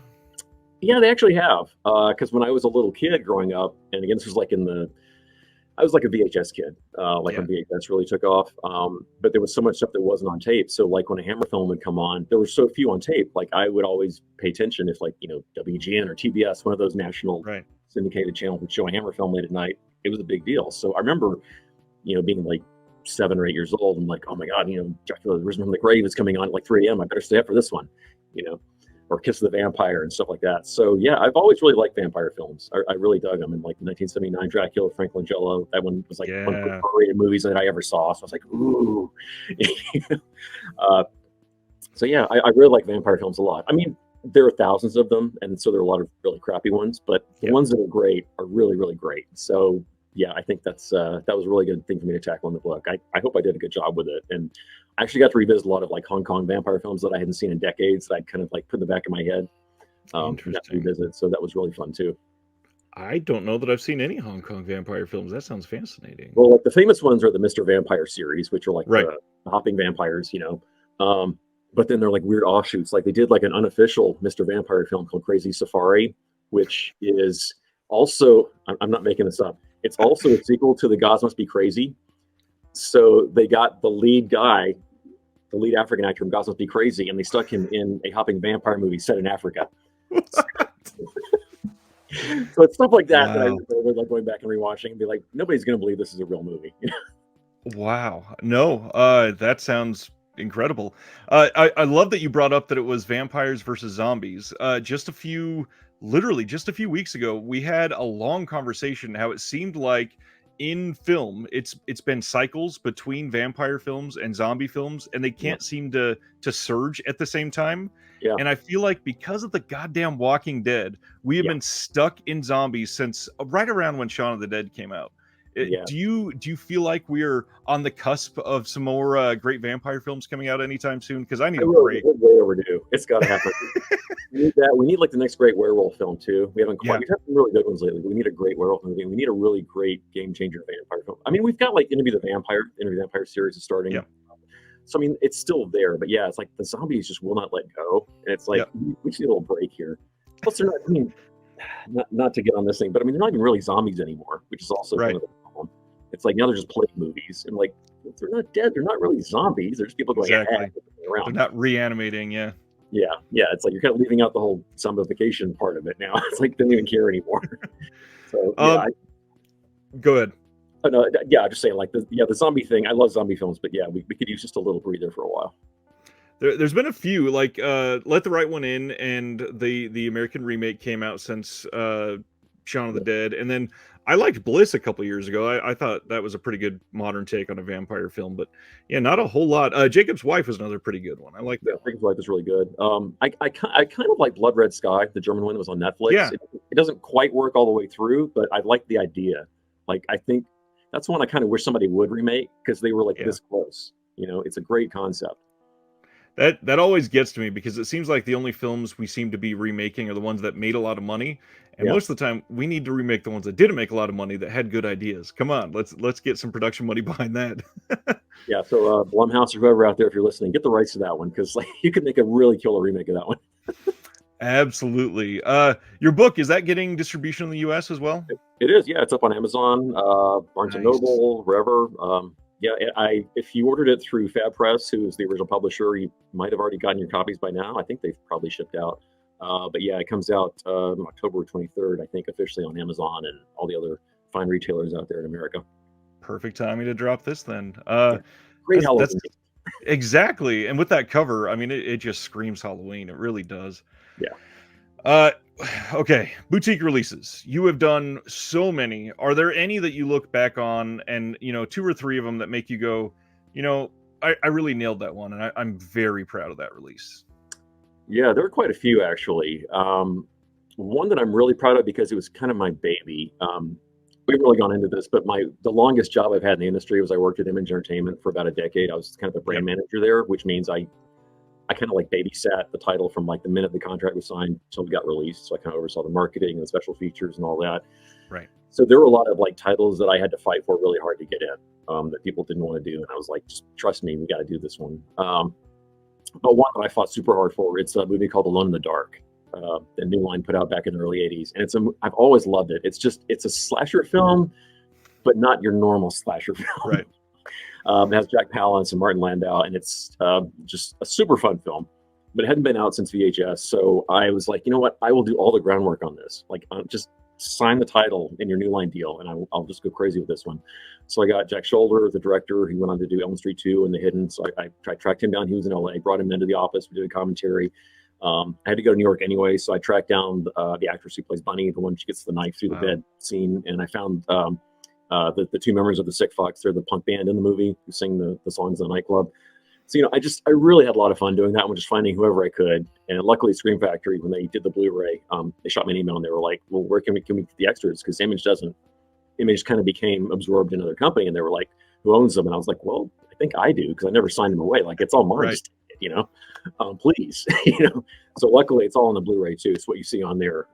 Yeah, they actually have. Because when I was a little kid growing up, and again, this was like I was like a VHS kid, when VHS really took off. But there was so much stuff that wasn't on tape. So like when a Hammer film would come on, there were so few on tape. Like I would always pay attention if like, WGN or TBS, one of those national syndicated channel would show a Hammer film late at night, it was a big deal. So I remember, being like 7 or 8 years old. I'm like, oh my God, Dracula Risen from the Grave is coming on at like 3 a.m. I better stay up for this one, or Kiss of the Vampire and stuff like that. So yeah, I've always really liked vampire films. I really dug them. And like 1979 Dracula, Frank Langella, that one was like one of the R-rated movies that I ever saw. So I was like, ooh. So yeah, I really like vampire films a lot. I mean, there are thousands of them, and so there are a lot of really crappy ones, but the ones that are great are really, really great. So yeah, I think that was a really good thing for me to tackle in the book. I hope I did a good job with it. And I actually got to revisit a lot of like Hong Kong vampire films that I hadn't seen in decades that I kind of like put in the back of my head.
Interesting.
Revisit. So that was really fun too.
I don't know that I've seen any Hong Kong vampire films. That sounds fascinating.
Well, like the famous ones are the Mr. Vampire series, which are like the hopping vampires, but then they're like weird offshoots. Like they did like an unofficial Mr. Vampire film called Crazy Safari, which is also, I'm not making this up, it's also a sequel to The Gods Must Be Crazy. So they got the lead guy, the lead African actor from Gods Must Be Crazy, and they stuck him in a hopping vampire movie set in Africa. So it's stuff like that that I remember like going back and rewatching and be like, nobody's going to believe this is a real movie.
Wow. No, that sounds incredible. I love that you brought up that it was vampires versus zombies. Literally just a few weeks ago, we had a long conversation how it seemed like in film it's been cycles between vampire films and zombie films, and they can't seem to surge at the same time. And I feel like because of the goddamn Walking Dead, we have been stuck in zombies since right around when Shaun of the Dead came out. Do you feel like we're on the cusp of some more great vampire films coming out anytime soon? Because I need a break.
Way overdue. It's got to happen. We need that. We need like the next great werewolf film too. We've had some really good ones lately. We need a great werewolf movie. We need a really great game changer vampire film. I mean, we've got like Interview the Vampire series is starting. Yeah. So I mean, it's still there, but yeah, it's like the zombies just will not let go, and it's like we just need a little break here. Plus, they're not. I mean, not to get on this thing, but I mean, they're not even really zombies anymore, which is also kind of the problem. It's like now they're just plague movies, and like they're not dead. They're not really zombies. They're just people going around.
They're not reanimating. Yeah.
It's like you're kind of leaving out the whole zombification part of it now. It's like they don't even care anymore. So
go ahead.
No, I'm just saying, like the zombie thing. I love zombie films, but we could use just a little breather for a while.
There's been a few, like Let the Right One In, and the American remake came out since Shaun of the Dead, and then I liked Bliss a couple years ago. I thought that was a pretty good modern take on a vampire film, but not a whole lot. Jacob's Wife was another pretty good one. I like that.
Jacob's Wife is really good. I kind of like Blood Red Sky, the German one that was on Netflix. Yeah. It doesn't quite work all the way through, but I like the idea. Like I think that's one I kind of wish somebody would remake because they were like this close. It's a great concept.
That always gets to me because it seems like the only films we seem to be remaking are the ones that made a lot of money, and most of the time we need to remake the ones that didn't make a lot of money that had good ideas. Come on, let's get some production money behind that.
So Blumhouse or whoever out there, if you're listening, get the rights to that one because like you could make a really killer remake of that one.
Absolutely. Your book, is that getting distribution in the US as well?
It is. Yeah, it's up on Amazon, Barnes and Noble, wherever. If you ordered it through Fab Press, who is the original publisher, you might have already gotten your copies by now. I think they've probably shipped out. But it comes out October 23rd, I think, officially on Amazon and all the other fine retailers out there in America.
Perfect timing to drop this then.
Great Halloween.
Exactly. And with that cover, I mean, it just screams Halloween. It really does.
Yeah.
Okay. Boutique releases. You have done so many. Are there any that you look back on and, 2 or 3 of them that make you go, I really nailed that one. And I'm very proud of that release.
Yeah, there were quite a few actually. One that I'm really proud of because it was kind of my baby. We haven't really gone into this, but the longest job I've had in the industry was I worked at Image Entertainment for about a decade. I was kind of the brand manager there, which means I kind of like babysat the title from like the minute the contract was signed until it got released. So I kind of oversaw the marketing and the special features and all that.
Right.
So there were a lot of like titles that I had to fight for really hard to get in, that people didn't want to do. And I was like, just trust me, we got to do this one. But one that I fought super hard for, it's a movie called Alone in the Dark. The New Line put out back in the early 80s. And I've always loved it. It's a slasher film, but not your normal slasher film.
Right.
It has Jack Palance and Martin Landau, and it's just a super fun film. But it hadn't been out since VHS, so I was like, you know what? I will do all the groundwork on this. Like, just sign the title in your New Line deal, and I'll just go crazy with this one. So I got Jack Shoulder, the director. He went on to do Elm Street 2 and The Hidden. So I tracked him down. He was in LA, brought him into the office. We did a commentary. I had to go to New York anyway, so I tracked down the actress who plays Bunny, the one she gets the knife through the bed scene, and I found the two members of the Sick Fox. They're the punk band in the movie who sing the songs in the nightclub. So, I really had a lot of fun doing that one, just finding whoever I could. And luckily, Scream Factory, when they did the Blu-ray, they shot me an email and they were like, well, where can we get the extras? Because Image kind of became absorbed in another company, and they were like, who owns them? And I was like, well, I think I do, because I never signed them away. Like, it's all mine, just, please. So luckily it's all on the Blu-ray too. So what you see on there,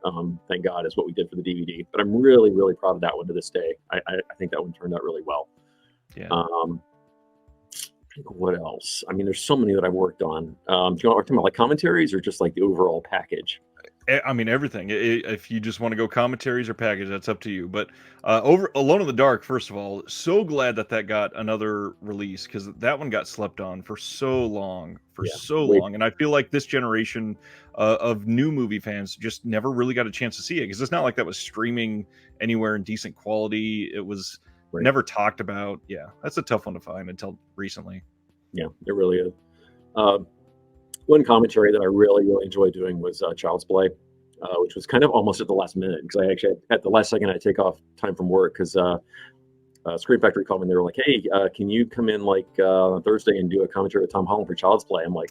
thank God, is what we did for the DVD. But I'm really, really proud of that one to this day. I think that one turned out really well.
Yeah.
What else? I mean, there's so many that I've worked on. Do you want to talk about like commentaries or just like the overall package?
I mean, everything. If you just want to go commentaries or package, that's up to you. But over Alone in the Dark, first of all, so glad that got another release, because that one got slept on for so long, and I feel like this generation of new movie fans just never really got a chance to see it, because it's not like that was streaming anywhere in decent quality. It was never talked about. Yeah, that's a tough one to find until recently.
Yeah, it really is. One commentary that I really, really enjoyed doing was Child's Play, which was kind of almost at the last minute, because I actually, at the last second, I had to take off time from work, because Screen Factory called me and they were like, hey, can you come in like Thursday and do a commentary with Tom Holland for Child's Play? I'm like,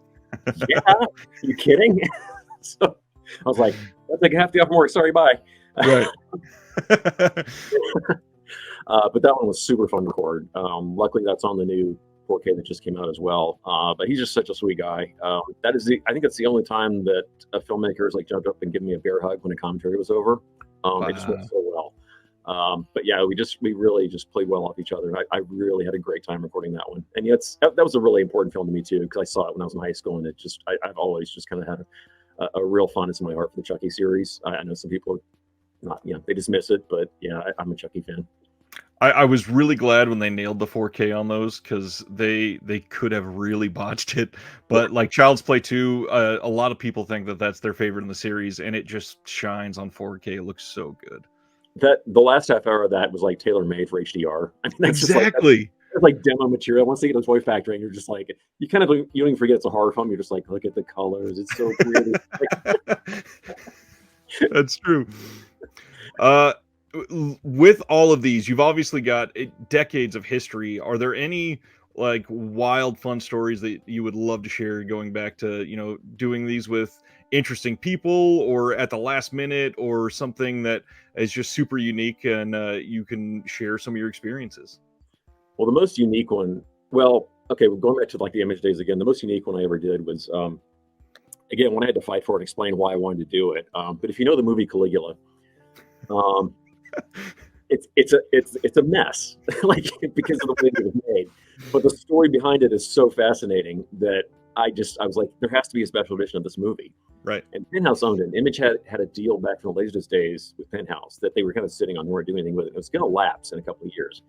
yeah, are you kidding? So I was like, I'll take half the off from work. Sorry, bye.
Right.
But that one was super fun to record. Luckily, that's on the new 4K that just came out as well. But he's just such a sweet guy. I think that's the only time that a filmmaker has like jumped up and given me a bear hug when a commentary was over. It just went so well. But yeah, we really just played well off each other. I really had a great time recording that one. And that was a really important film to me too, because I saw it when I was in high school, and I've always just kind of had a real fondness in my heart for the Chucky series. I know some people are not, they dismiss it, but yeah, I'm a Chucky fan.
I was really glad when they nailed the 4K on those, because they could have really botched it. But like Child's Play 2, a lot of people think that that's their favorite in the series, and it just shines on 4K. It looks so good.
The last half hour of that was like tailor-made for HDR. I mean, that's
exactly.
It's like demo material. Once they get to Toy Factory, and you're just like, you don't even forget it's a horror film. You're just like, look at the colors. It's so pretty.
That's true. With all of these, you've obviously got decades of history. Are there any like wild, fun stories that you would love to share, going back to, doing these with interesting people, or at the last minute, or something that is just super unique, and you can share some of your experiences?
Well, the most unique one, okay, we're going back to like the Image days again. The most unique one I ever did was, again, when I had to fight for it and explain why I wanted to do it. But if you know the movie Caligula, it's a mess, like, because of the way it was made. But the story behind it is so fascinating that I was like, there has to be a special edition of this movie.
Right. And
Penthouse owned it. Image had a deal back from the Laserdisc days with Penthouse that they were kind of sitting on. They weren't doing anything with it. It was going to lapse in a couple of years.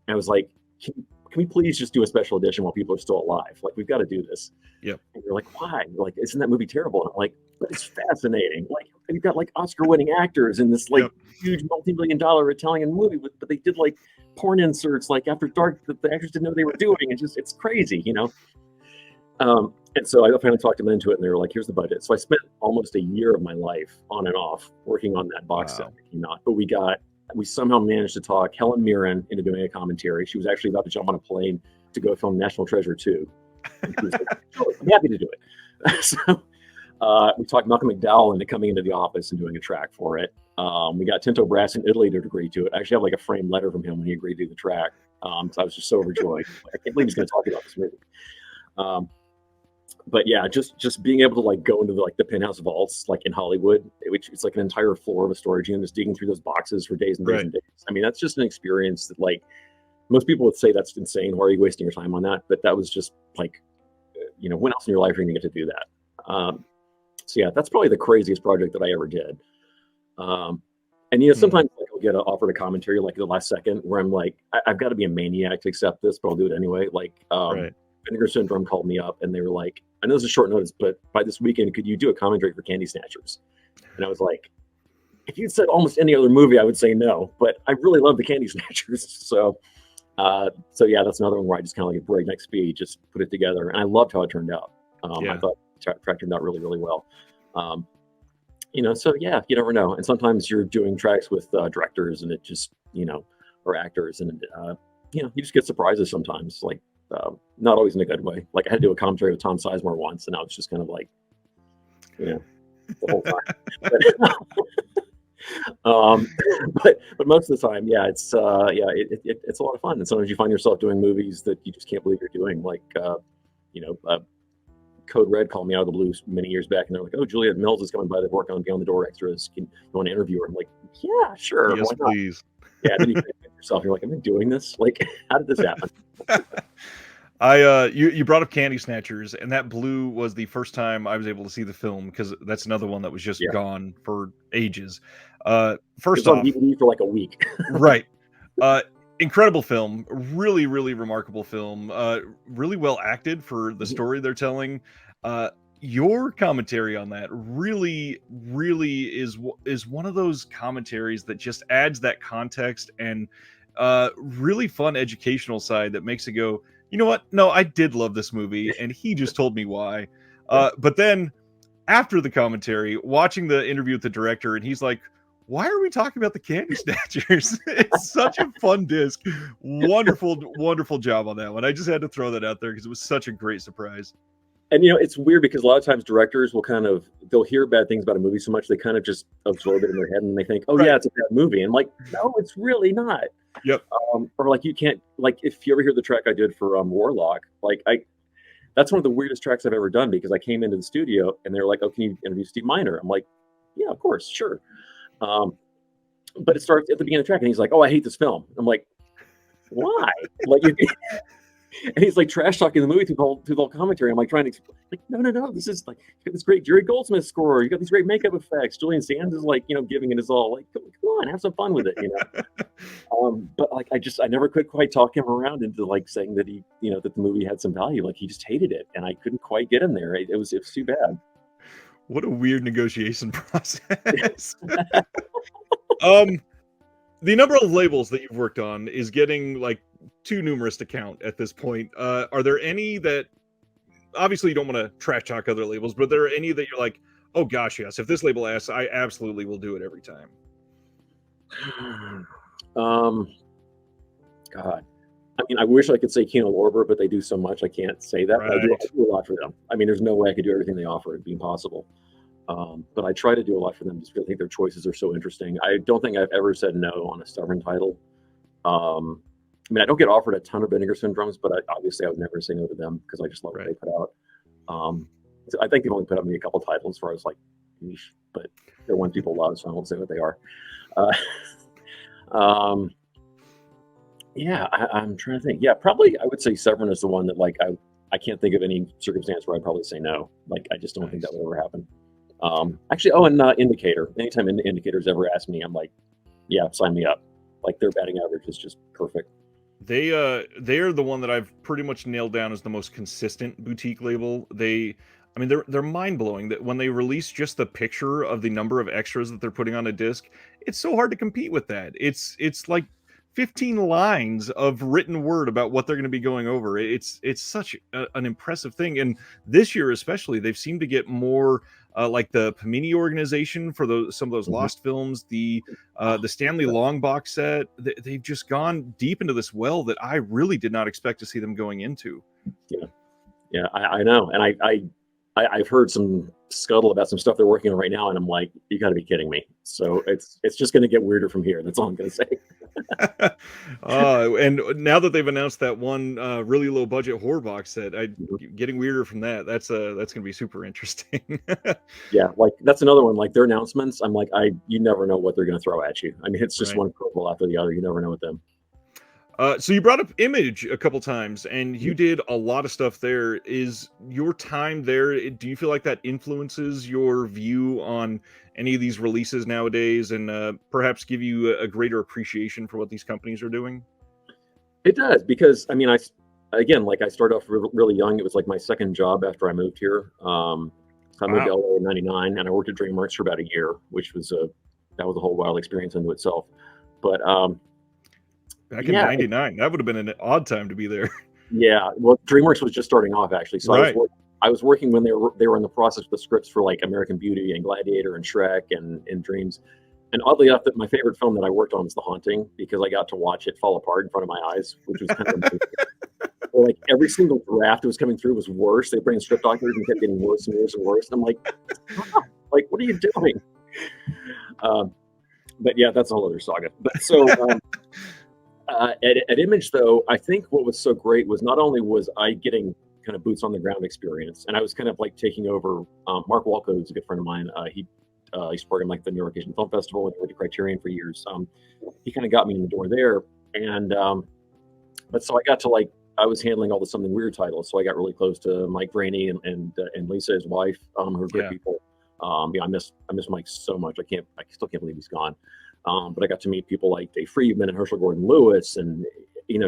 And I was like, can we please just do a special edition while people are still alive? Like, we've got to do this.
Yep.
And they're like, why? Like, isn't that movie terrible? And I'm like, but it's fascinating. Like, we've got like Oscar-winning actors in this like huge multi-million-dollar Italian movie, but they did like porn inserts like after dark that the actors didn't know they were doing. It's crazy, And so I finally talked them into it, and they were like, here's the budget. So I spent almost a year of my life on and off working on that box set. But we somehow managed to talk Helen Mirren into doing a commentary. She was actually about to jump on a plane to go film National Treasure 2. And she was like, sure, I'm happy to do it. So we talked Malcolm McDowell into coming into the office and doing a track for it. We got Tinto Brass in Italy to agree to it. I actually have like a framed letter from him when he agreed to do the track. So I was just so overjoyed. I can't believe he's going to talk about this movie. But yeah, just being able to like go into the Penthouse vaults like in Hollywood, which it's like an entire floor of a storage unit, just digging through those boxes for days and days and days. I mean, that's just an experience that like most people would say that's insane. Why are you wasting your time on that? But that was just like, when else in your life are you going to get to do that? So yeah, that's probably the craziest project that I ever did. And sometimes like, I'll get offered a commentary like the last second where I'm like, I've got to be a maniac to accept this, but I'll do it anyway. Like, Vinegar Syndrome called me up and they were like, I know this is short notice, but by this weekend, could you do a commentary for Candy Snatchers? And I was like, if you'd said almost any other movie, I would say no. But I really love the Candy Snatchers. So yeah, that's another one where I just kind of like at breakneck speed, just put it together, and I loved how it turned out. I thought the track turned out really, really well. So yeah, you never know. And sometimes you're doing tracks with directors, and it just, or actors, and you just get surprises sometimes. Like not always in a good way. Like I had to do a commentary with Tom Sizemore once, and I was just kind of like, the whole time. But most of the time, yeah, it's it's a lot of fun. And sometimes you find yourself doing movies that you just can't believe you're doing. Like Code Red called me out of the blue many years back, and they're like, "Oh, Juliette Mills is coming by to work on Beyond the Door extras. You want to interview her?" I'm like, "Yeah, sure.
Yes, please."
Yeah, then you think to yourself, you're like, "Am I doing this? Like, how did this happen?"
You brought up Candy Snatchers, and that Blue was the first time I was able to see the film, because that's another one that was just gone for ages. First off,
on DVD for like a week.
Right. Incredible film, really, really remarkable film. Really well acted for the story they're telling. Your commentary on that really, really is one of those commentaries that just adds that context and really fun educational side that makes it go, you know what? No, I did love this movie, and he just told me why. But then after the commentary, watching the interview with the director, and he's like, "Why are we talking about the Candy Snatchers?" It's such a fun disc. Wonderful, wonderful job on that one. I just had to throw that out there because it was such a great surprise.
And it's weird because a lot of times directors will they'll hear bad things about a movie so much they kind of just absorb it in their head, and they think, "Oh yeah, it's a bad movie," and like, no, it's really not.
Yep.
Or like, you can't, like, if you ever hear the track I did for Warlock, like that's one of the weirdest tracks I've ever done, because I came into the studio and they're like, "Oh, can you interview Steve Miner?" I'm like, "Yeah, of course, sure." But it starts at the beginning of the track, and he's like, "Oh, I hate this film." I'm like, "Why?" Like, and he's like trash talking the movie through the whole commentary. I'm like trying to explain, like, no, this is like, you got this great Jerry Goldsmith score, you got these great makeup effects, Julian Sands is like, giving it his all. Like, come on, have some fun with it, But like, I never could quite talk him around into like saying that he, that the movie had some value. Like, he just hated it, and I couldn't quite get him there. It was too bad.
What a weird negotiation process. The number of labels that you've worked on is getting like too numerous to count at this point. Are there any that, obviously you don't want to trash talk other labels, but are there any that you're like, "Oh gosh, yes, if this label asks, I absolutely will do it every time"?
God, I mean, I wish I could say Kino Lorber, but they do so much, I can't say that.
Right.
But I do a lot for them. I mean, there's no way I could do everything they offer. It'd be impossible. But I try to do a lot for them just because I think their choices are so interesting. I don't think I've ever said no on a stubborn title. I mean, I don't get offered a ton of Vinegar Syndromes, but obviously I would never say no to them because I just love what they put out. I think they've only put out me a couple titles where I was like, "Eesh," but they're ones people love, so I won't say what they are. Yeah, I'm trying to think. Yeah, probably I would say Severin is the one that, like, I can't think of any circumstance where I'd probably say no. Like, I just don't think that would ever happen. Actually, and Indicator. Anytime Indicator's ever asked me, I'm like, "Yeah, sign me up." Like, their batting average is just perfect.
They are the one that I've pretty much nailed down as the most consistent boutique label. I mean, they're mind-blowing that when they release just the picture of the number of extras that they're putting on a disc, it's so hard to compete with that. It's like 15 lines of written word about what they're going to be going over. It's such an impressive thing. And this year especially, they've seemed to get more like the Pamini organization for some of those lost films, the Stanley Long box set. They've just gone deep into this well that I really did not expect to see them going into.
Yeah, I know. And I've heard some scuttle about some stuff they're working on right now, and I'm like, "You got to be kidding me!" So it's just going to get weirder from here. That's all I'm going to say.
And now that they've announced that one really low budget horror box set, getting weirder from that. That's going to be super interesting.
Yeah, like that's another one. Like, their announcements, I'm like, you never know what they're going to throw at you. I mean, it's just one curveball after the other. You never know with them.
So you brought up Image a couple times, and you did a lot of stuff there. Is your time there, do you feel like that influences your view on any of these releases nowadays, and perhaps give you a greater appreciation for what these companies are doing?
It does, because I mean, I started off really young. It was like my second job after I moved here. So I moved to LA in '99, and I worked at DreamWorks for about a year, which was a that was a whole wild experience into itself. But
back in '99, that would have been an odd time to be there.
Yeah, well, DreamWorks was just starting off actually, so
Right.
I was working when they were in the process of the scripts for like American Beauty and Gladiator and Shrek and Dreams. And oddly enough, that my favorite film that I worked on was The Haunting, because I got to watch it fall apart in front of my eyes, which was kind of amazing. Like every single draft that was coming through was worse. They bring script doctors and kept getting worse and worse and worse. And I'm like, stop. Like, what are you doing? But yeah, that's a whole other saga. But so at Image, though, I think what was so great was not only was I getting kind of boots on the ground experience, and I was kind of like taking over. Mark Walco, who's a good friend of mine, he used to program like the New York Asian Film Festival and worked at Criterion for years. He kind of got me in the door there, and but so I got to like, I was handling all the Something Weird titles, so I got really close to Mike Brainey and Lisa, his wife, who are great people. I miss Mike so much. I still can't believe he's gone. But I got to meet people like Dave Friedman and Herschel Gordon Lewis, and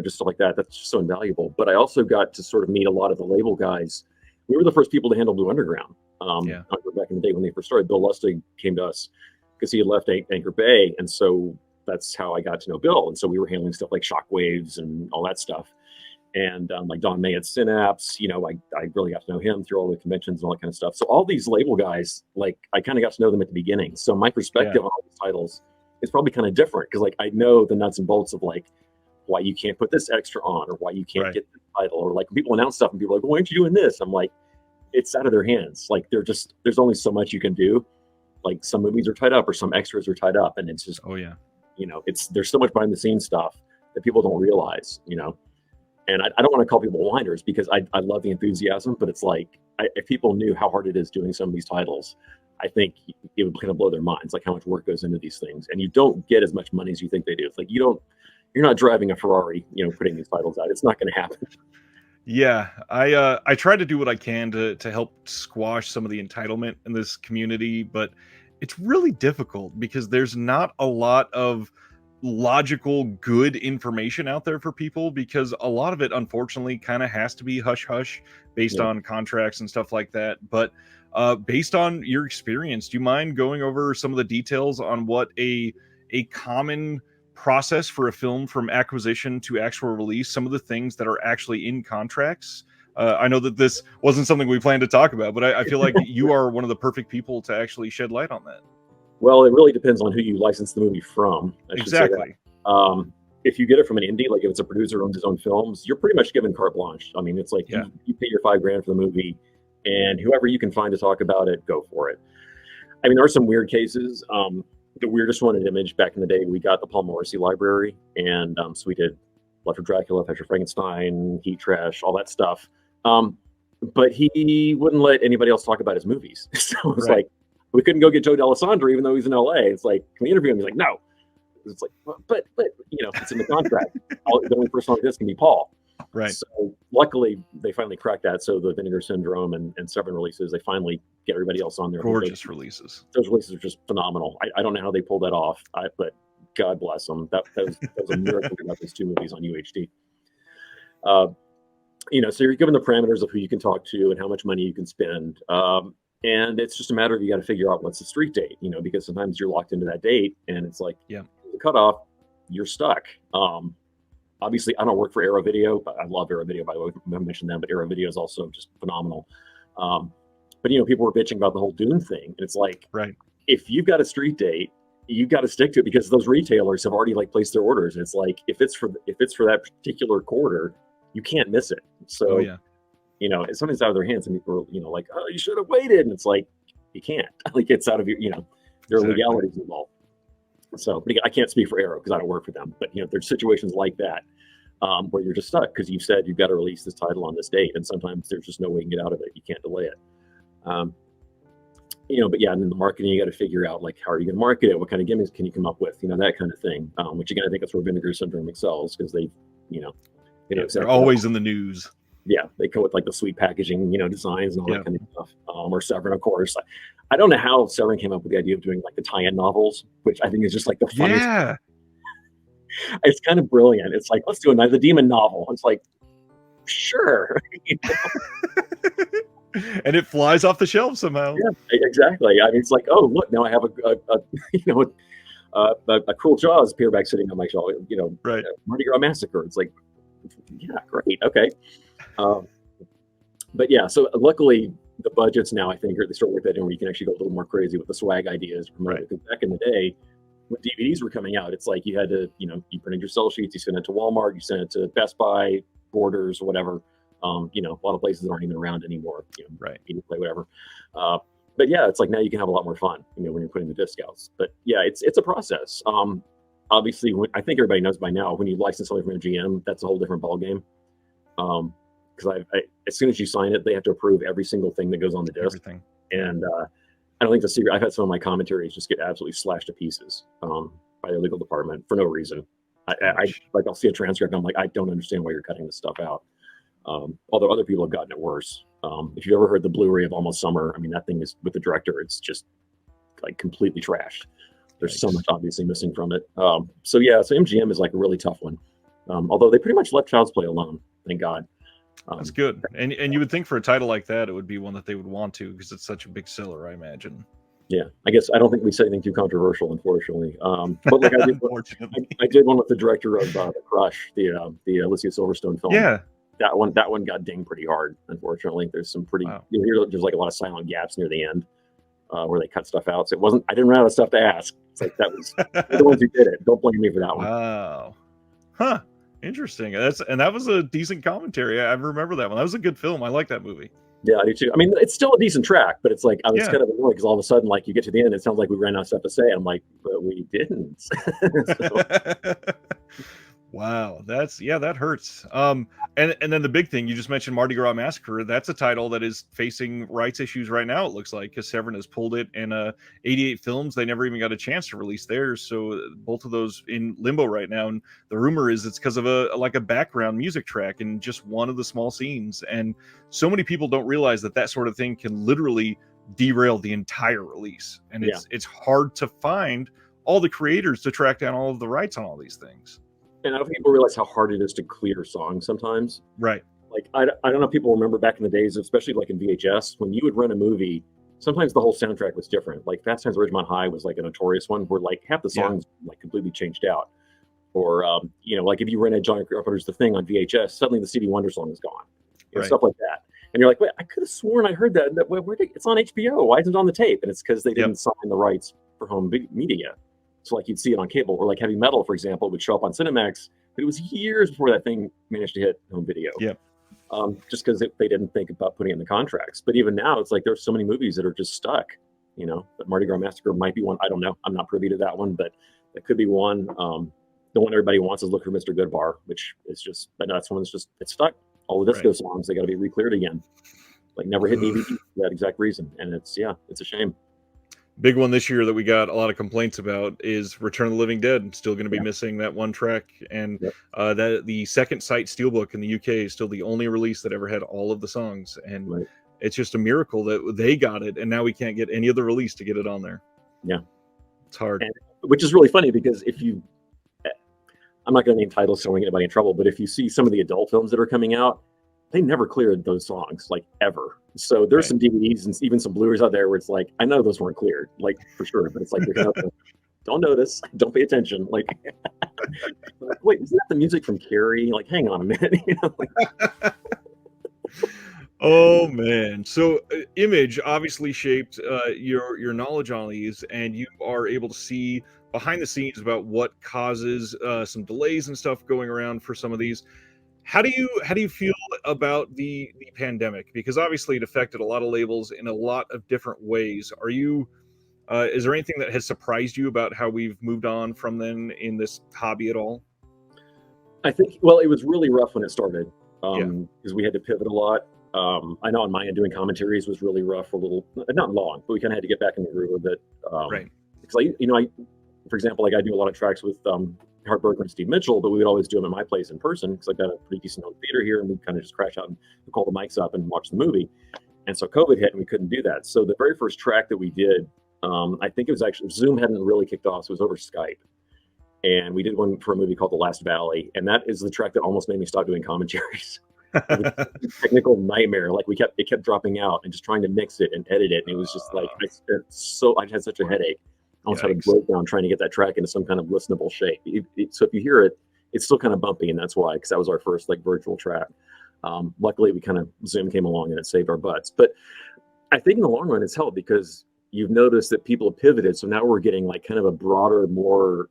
just stuff like that. That's just so invaluable. But I also got to sort of meet a lot of the label guys. We were the first people to handle Blue Underground. Back in the day when they first started, Bill Lustig came to us because he had left Anchor Bay, and so that's how I got to know Bill. And so we were handling stuff like Shockwaves and all that stuff. And like Don May at Synapse, I really got to know him through all the conventions and all that kind of stuff. So all these label guys, like I kind of got to know them at the beginning. So my perspective on all these titles is probably kind of different, because like I know the nuts and bolts of like why you can't put this extra on, or why you can't get the title, or like people announce stuff and people are like, why aren't you doing this? I'm like, it's out of their hands. Like there's only so much you can do. Like some movies are tied up or some extras are tied up, and it's just there's so much behind the scenes stuff that people don't realize, And I don't want to call people whiners, because I love the enthusiasm, but it's like, if people knew how hard it is doing some of these titles, I think it would kind of blow their minds, like how much work goes into these things. And you don't get as much money as you think they do. It's like, you're not driving a Ferrari, putting these titles out. It's not going to happen.
Yeah, I try to do what I can to help squash some of the entitlement in this community, but it's really difficult because there's not a lot of logical, good information out there for people, because a lot of it, unfortunately, kind of has to be hush hush based on contracts and stuff like that. But based on your experience, do you mind going over some of the details on what a common process for a film from acquisition to actual release, some of the things that are actually in contracts? I know that this wasn't something we planned to talk about, but I feel like you are one of the perfect people to actually shed light on that.
Well, it really depends on who you license the movie from.
Exactly.
If you get it from an indie, like if it's a producer who owns his own films, you're pretty much given carte blanche. I mean, it's like you pay your $5,000 for the movie, and whoever you can find to talk about it, go for it. I mean, there are some weird cases. The weirdest one at Image back in the day, we got the Paul Morrissey library, and so we did Left for Dracula, Fetcher Frankenstein, Heat Trash, all that stuff. But he wouldn't let anybody else talk about his movies. So it was like, we couldn't go get Joe D'Alessandro, even though he's in LA. It's like, can we interview him? He's like, no. It's like, but it's in the contract. The only person on this can be Paul.
Right.
So luckily, they finally cracked that. So the Vinegar Syndrome and Seven releases, they finally get everybody else on there.
Gorgeous releases.
Those releases are just phenomenal. I don't know how they pulled that off, but God bless them. That was a miracle about those two movies on UHD. So you're given the parameters of who you can talk to and how much money you can spend. And it's just a matter of, you got to figure out what's the street date, because sometimes you're locked into that date and it's like, the cutoff, you're stuck. Obviously, I don't work for Arrow Video, but I love Arrow Video, by the way. I mentioned them, but Arrow Video is also just phenomenal. But people were bitching about the whole Dune thing. And it's like, if you've got a street date, you've got to stick to it, because those retailers have already like placed their orders. And it's like, if it's for that particular quarter, you can't miss it. So, it's something's out of their hands, and people are, like, oh, you should have waited. And it's like, you can't. Like, it's out of your, there are legalities involved. So, but I can't speak for Arrow because I don't work for them. But there's situations like that where you're just stuck because you've said you've got to release this title on this date, and sometimes there's just no way you can get out of it. You can't delay it. But and then the marketing, you got to figure out, like, how are you going to market it? What kind of gimmicks can you come up with? That kind of thing. Which again, I think that's where Vinegar Syndrome excels, because they,
they're always in the news.
Yeah, they go with like the sweet packaging, designs and all that kind of stuff. Or Severin, of course. I don't know how Severin came up with the idea of doing like the tie-in novels, which I think is just like the funniest.
Yeah,
it's kind of brilliant. It's like, let's do a Night of the Demon novel. It's like, sure.
And it flies off the shelf somehow.
Yeah, exactly. I mean, it's like, oh, look, now I have A Cruel Jaws paperback sitting on my shelf.
Right.
Mardi Gras Massacre. It's like, yeah, great, okay. But yeah, so luckily the budgets now, I think, they start with that in where you can actually go a little more crazy with the swag ideas. Right. Because back in the day, when DVDs were coming out, it's like you had to, you printed your sell sheets, you sent it to Walmart, you sent it to Best Buy, Borders, whatever. A lot of places that aren't even around anymore.
Right.
Media Play, whatever. But yeah, it's like now you can have a lot more fun, when you're putting the disc out. But yeah, it's a process. Obviously, I think everybody knows by now, when you license something from MGM, that's a whole different ballgame. Because as soon as you sign it, they have to approve every single thing that goes on the disc. Everything. And I don't think the secret. I've had some of my commentaries just get absolutely slashed to pieces by the legal department for no reason. I'll see a transcript and I'm like, I don't understand why you're cutting this stuff out. Although other people have gotten it worse. If you've ever heard the Blu-ray of Almost Summer, I mean, that thing is, with the director, it's just like completely trashed. There's so much obviously missing from it. So MGM is like a really tough one. Although they pretty much let Child's Play alone, thank God.
That's good. And you would think for a title like that, it would be one that they would want to, because it's such a big seller, I imagine. Yeah,
I guess I don't think we said anything too controversial, unfortunately. But like I did one with the director of The Crush, the Alicia Silverstone film.
Yeah,
that one got dinged pretty hard. Unfortunately, there's some pretty there's like a lot of silent gaps near the end where they cut stuff out. So it wasn't. I didn't run out of stuff to ask. It's like that was the ones who did it. Don't blame me for that one.
Wow. Huh. Interesting. That was a decent commentary. I remember that one. That was a good film. I like that movie.
Yeah, I do too. I mean, it's still a decent track, but it's like I was kind of annoyed because all of a sudden, like, you get to the end, it sounds like we ran out of stuff to say. I'm like, but we didn't.
Wow, that hurts. And then the big thing you just mentioned, Mardi Gras Massacre. That's a title that is facing rights issues right now. It looks like, because Severin has pulled it, and 88 Films, they never even got a chance to release theirs. So both of those in limbo right now. And the rumor is it's because of a background music track in just one of the small scenes. And so many people don't realize that sort of thing can literally derail the entire release. And it's hard to find all the creators to track down all of the rights on all these things.
And I don't think people realize how hard it is to clear songs sometimes.
Right.
Like, I don't know if people remember back in the days, especially like in VHS, when you would rent a movie, sometimes the whole soundtrack was different. Like Fast Times at Ridgemont High was like a notorious one where like half the songs like completely changed out. Or, like if you rented John Carpenter's The Thing on VHS, suddenly the Stevie Wonder song is gone. Stuff like that. And you're like, wait, I could have sworn I heard that. It's on HBO. Why isn't it on the tape? And it's because they didn't sign the rights for home media. So like you'd see it on cable, or like Heavy Metal, for example, would show up on Cinemax, but it was years before that thing managed to hit home video.
Yep.
Just because they didn't think about putting it in the contracts. But even now, it's like there's so many movies that are just stuck. But Mardi Gras Massacre might be one. I don't know. I'm not privy to that one, but that could be one. The one everybody wants is Look for Mr. Goodbar, which is just, but no, that's one that's just, it's stuck. All the disco songs, they got to be re-cleared again. Like never hit DVD for that exact reason. And it's a shame.
Big one this year that we got a lot of complaints about is Return of the Living Dead. Still going to be missing that one track, and that the second sight steelbook in the UK is still the only release that ever had all of the songs, and it's just a miracle that they got it, and now we can't get any other release to get it on there. Yeah, it's hard.
Which is really funny because I'm not going to name titles so I don't get anybody in trouble, but if you see some of the adult films that are coming out, they never cleared those songs, like ever. So there's some DVDs and even some Blu-rays out there where it's like, I know those weren't cleared, like for sure, but it's like, don't notice, don't pay attention. Like, wait, isn't that the music from Carrie? Like, hang on a minute.
Oh man. So Image obviously shaped your knowledge on these, and you are able to see behind the scenes about what causes some delays and stuff going around for some of these. How do you feel about the pandemic? Because obviously it affected a lot of labels in a lot of different ways. Are you is there anything that has surprised you about how we've moved on from then in this hobby at all?
I think, well, it was really rough when it started because we had to pivot a lot. I know on my end doing commentaries was really rough for a little, not long, but we kind of had to get back in the groove of it. Because for example, like I do a lot of tracks with Hart Berger and Steve Mitchell, but we would always do them at my place in person because I've got a pretty decent home theater here, and we kind of just crash out and call the mics up and watch the movie. And so COVID hit and we couldn't do that. So the very first track that we did, I think it was actually, Zoom hadn't really kicked off, so it was over Skype. And we did one for a movie called The Last Valley, and that is the track that almost made me stop doing commentaries. It was a technical nightmare. Like it kept dropping out, and just trying to mix it and edit it, and it was just like I had such a headache. almost had a breakdown trying to get that track into some kind of listenable shape. So if you hear it, it's still kind of bumpy, and that's why, because that was our first like virtual track. Luckily, Zoom came along and it saved our butts. But I think in the long run, it's helped because you've noticed that people have pivoted. So now we're getting like kind of a broader, more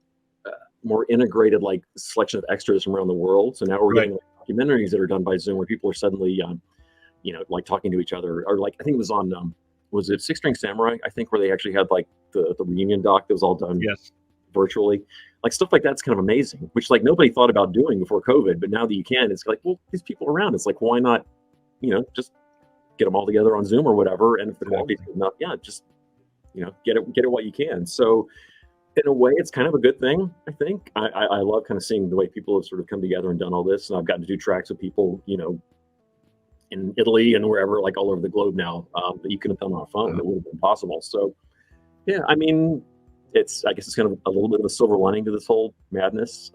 integrated like selection of extras from around the world. So now we're getting like, documentaries that are done by Zoom where people are suddenly, like talking to each other, or like I think it was on, was it Six String Samurai? I think where they actually had like the reunion doc that was all done virtually. Like stuff like that's kind of amazing, which like nobody thought about doing before COVID, but now that you can, it's like, well, these people around, it's like, why not, just get them all together on Zoom or whatever. And if the quality's good enough, just, get it while you can. So in a way, it's kind of a good thing, I think. I love kind of seeing the way people have sort of come together and done all this. And I've gotten to do tracks with people, in Italy and wherever, like all over the globe now, that you couldn't have done on a phone. That would have been possible. So, yeah, I mean, I guess it's kind of a little bit of a silver lining to this whole madness.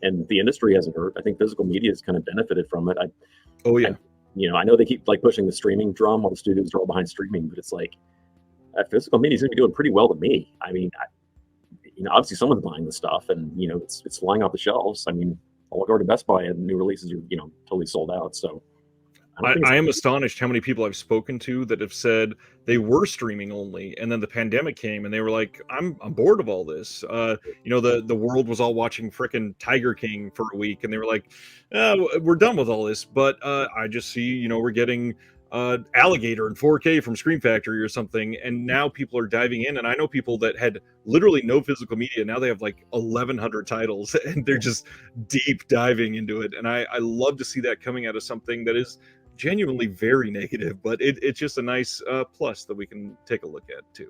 And the industry hasn't hurt. I think physical media has kind of benefited from it. I know they keep like pushing the streaming drum while the studios are all behind streaming, but it's like physical media is going to be doing pretty well to me. I mean, obviously someone's buying the stuff, and it's flying off the shelves. I mean, I'll go to Best Buy and new releases are totally sold out. So
I am astonished how many people I've spoken to that have said they were streaming only, and then the pandemic came, and they were like, "I'm bored of all this." The world was all watching frickin' Tiger King for a week, and they were like, "We're done with all this." But I just see, we're getting Alligator in 4K from Scream Factory or something, and now people are diving in. And I know people that had literally no physical media, now they have like 1,100 titles, and they're just deep diving into it. And I love to see that coming out of something that is genuinely very negative, but it's just a nice plus that we can take a look at too.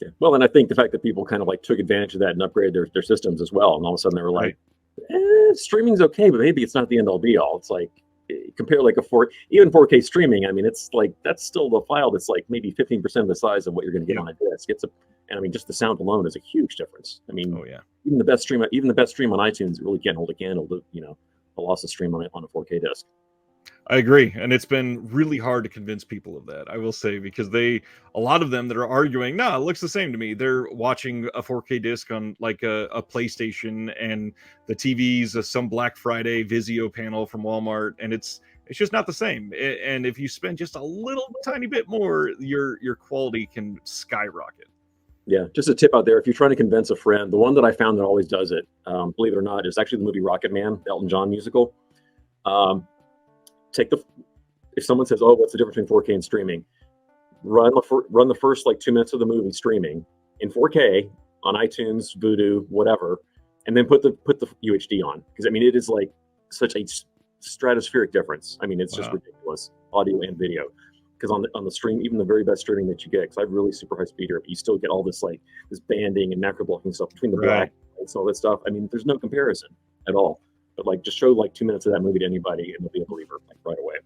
Yeah. Well, and I think the fact that people kind of like took advantage of that and upgraded their systems as well, and all of a sudden they were like, streaming's okay, but maybe it's not the end all be all. It's like, compare like even 4K streaming. I mean, it's like that's still the file that's like maybe 15% of the size of what you're going to get on a disc. And I mean, just the sound alone is a huge difference. I mean, even the best stream on iTunes really can't hold a candle to a loss of stream on a 4K disc.
I agree, and it's been really hard to convince people of that, I will say, because a lot of them that are arguing, no, it looks the same to me. They're watching a 4K disc on like a PlayStation, and the TV's some Black Friday Vizio panel from Walmart, and it's just not the same. And if you spend just a little tiny bit more, your quality can skyrocket.
Yeah, just a tip out there. If you're trying to convince a friend, the one that I found that always does it, believe it or not, is actually the movie Rocket Man, the Elton John musical. If someone says, "Oh, what's the difference between 4K and streaming?" Run the first like 2 minutes of the movie streaming in 4K on iTunes, Vudu, whatever, and then put the UHD on, because I mean it is like such a stratospheric difference. I mean it's just ridiculous, audio and video. Because on the stream, even the very best streaming that you get, because I have really super high speed here, but you still get all this like this banding and macro blocking stuff between the black and all that stuff. I mean, there's no comparison at all. But like, just show like 2 minutes of that movie to anybody, and they'll be a believer like right away.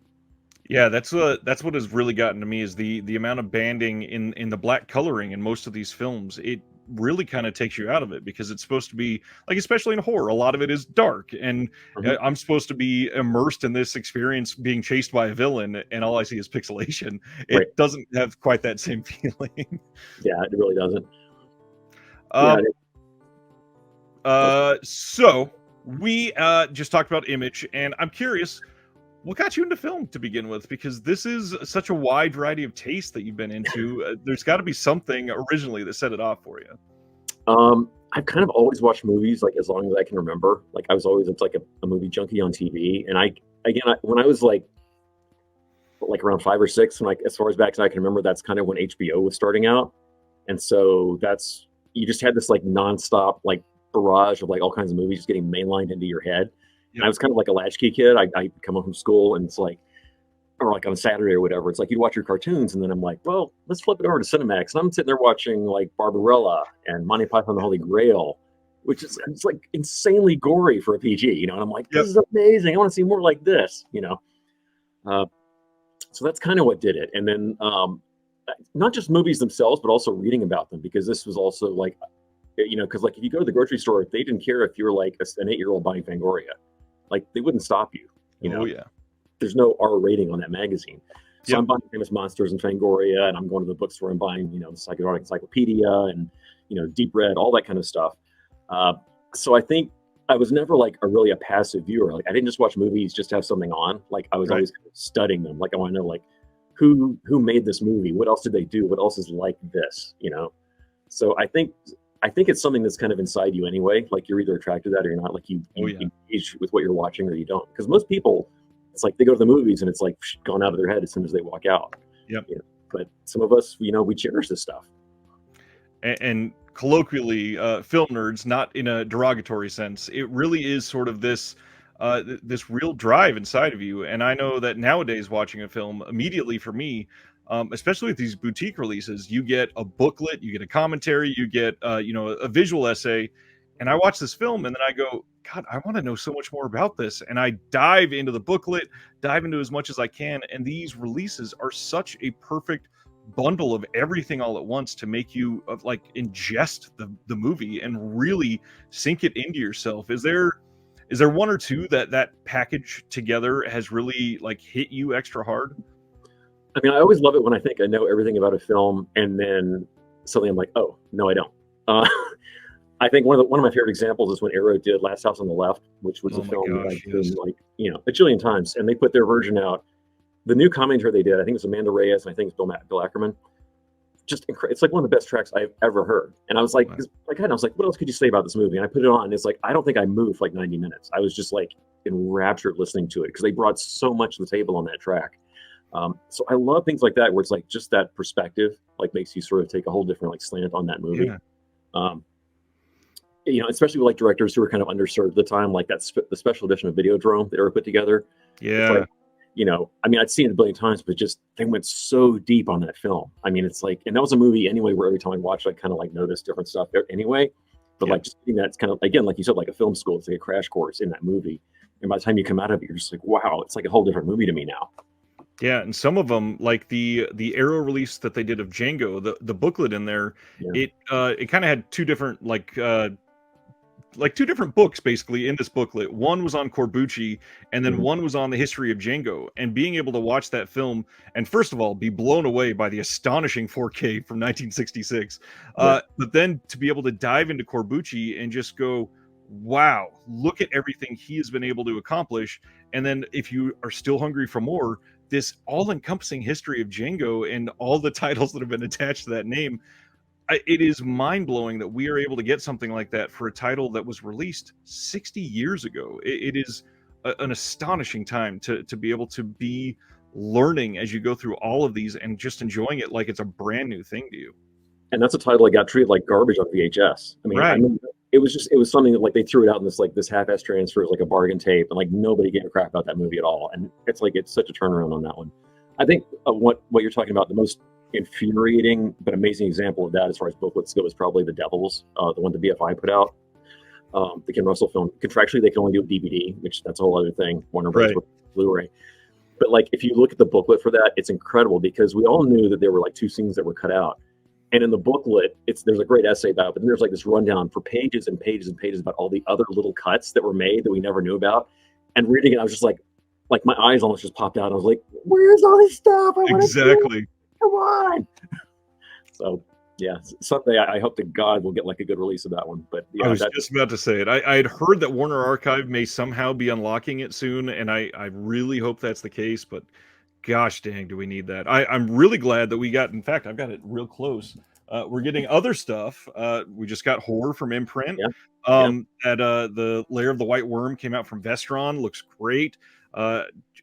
Yeah, that's what has really gotten to me is the amount of banding in the black coloring in most of these films. It really kind of takes you out of it, because it's supposed to be like, especially in horror, a lot of it is dark, and I'm supposed to be immersed in this experience being chased by a villain, and all I see is pixelation. It doesn't have quite that same feeling.
Yeah, it really doesn't.
So we just talked about image, and I'm curious, what got you into film to begin with? Because this is such a wide variety of tastes that you've been into. There's got to be something originally that set it off for you.
I've kind of always watched movies like as long as I can remember. Like I was always like a movie junkie on TV, and when I was like around 5 or 6, and like as far as back as I can remember, that's kind of when HBO was starting out, and so you just had this like nonstop like barrage of like all kinds of movies just getting mainlined into your head. And I was kind of like a latchkey kid. I come home from school, and it's like, or like on a Saturday or whatever, it's like you'd watch your cartoons, and then I'm like, well, let's flip it over to Cinemax, and I'm sitting there watching like Barbarella and Monty Python and the Holy Grail, which is it's like insanely gory for a PG, and I'm like, this is amazing. I want to see more like this, So that's kind of what did it. And then not just movies themselves, but also reading about them, because this was also like, because like if you go to the grocery store, they didn't care if you were like an 8-year-old buying Fangoria. Like they wouldn't stop you, There's no R rating on that magazine. So I'm buying Famous Monsters and Fangoria, and I'm going to the bookstore and buying, the Psychedelic Encyclopedia and, Deep Red, all that kind of stuff. So I think I was never like a passive viewer. Like I didn't just watch movies just to have something on. Like I was always kind of studying them. Like I want to know like who made this movie? What else did they do? What else is like this? So I think it's something that's kind of inside you anyway. Like you're either attracted to that or you're not. Like you engage with what you're watching or you don't. Because most people, it's like they go to the movies and it's like gone out of their head as soon as they walk out.
Yep.
But some of us, we cherish this stuff.
And colloquially, film nerds, not in a derogatory sense, it really is sort of this this real drive inside of you. And I know that nowadays watching a film, immediately for me, especially with these boutique releases, you get a booklet, you get a commentary, you get a visual essay, and I watch this film and then I go, God, I want to know so much more about this, and I dive into the booklet, dive into as much as I can, and these releases are such a perfect bundle of everything all at once to make you like ingest the movie and really sink it into yourself. Is there one or two that package together has really like hit you extra hard?
I mean, I always love it when I think I know everything about a film and then suddenly I'm like, oh no, I don't. I think one of my favorite examples is when Arrow did Last House on the Left, which was a film that I've seen like a jillion times, and they put their version out. The new commentary they did, I think it was Amanda Reyes, and I think it's Bill Ackerman. Just it's like one of the best tracks I've ever heard. And I was like, I was like, what else could you say about this movie? And I put it on, and it's like, I don't think I moved for like 90 minutes. I was just like enraptured listening to it because they brought so much to the table on that track. So I love things like that where it's like just that perspective like makes you sort of take a whole different like slant on that movie. Yeah. Especially with like directors who were kind of underserved at the time, like the special edition of Videodrome that Arrow put together.
Yeah.
Like, I mean, I'd seen it a billion times, but just they went so deep on that film. I mean, it's like, and that was a movie anyway where every time I watched, I kind of like noticed different stuff there anyway. But like just seeing that, it's kind of, again, like you said, like a film school, it's like a crash course in that movie. And by the time you come out of it, you're just like, wow, it's like a whole different movie to me now.
Yeah, and some of them, like the Arrow release that they did of Django, the booklet in there, it kind of had two different two different books basically in this booklet. One was on Corbucci, and then one was on the history of Django. And being able to watch that film, and first of all, be blown away by the astonishing 4K from 1966, but then to be able to dive into Corbucci and just go, wow, look at everything he has been able to accomplish. And then if you are still hungry for more, this all-encompassing history of Django and all the titles that have been attached to that name, it is mind-blowing that we are able to get something like that for a title that was released 60 years ago. It is an astonishing time to be able to be learning as you go through all of these and just enjoying it like it's a brand new thing to you.
And that's a title that got treated like garbage on VHS. I mean, it was something that like they threw it out in this half-ass transfer, like a bargain tape, and like nobody gave a crap about that movie at all. And it's such a turnaround on that one. I think what you're talking about, the most infuriating but amazing example of that as far as booklets go is probably The Devils, the one the BFI put out, the Ken Russell film. Contractually, they can only do a DVD, which that's a whole other thing. Warner Bros. Blu-ray. But like, if you look at the booklet for that, it's incredible because we all knew that there were like two scenes that were cut out. And in the booklet, there's a great essay about it, but then there's like this rundown for pages and pages and pages about all the other little cuts that were made that we never knew about. And reading it, I was just like my eyes almost just popped out. I was like, where's all this stuff?
Exactly.
Come on. So yeah, someday I hope to God we'll get like a good release of that one. But yeah,
I was just about to say it. I had heard that Warner Archive may somehow be unlocking it soon, and I really hope that's the case, but gosh dang, do we need that. I'm really glad that we got, in fact, I've got it real close. We're getting other stuff. We just got Horror from Imprint. The Lair of the White Worm came out from Vestron. Looks great.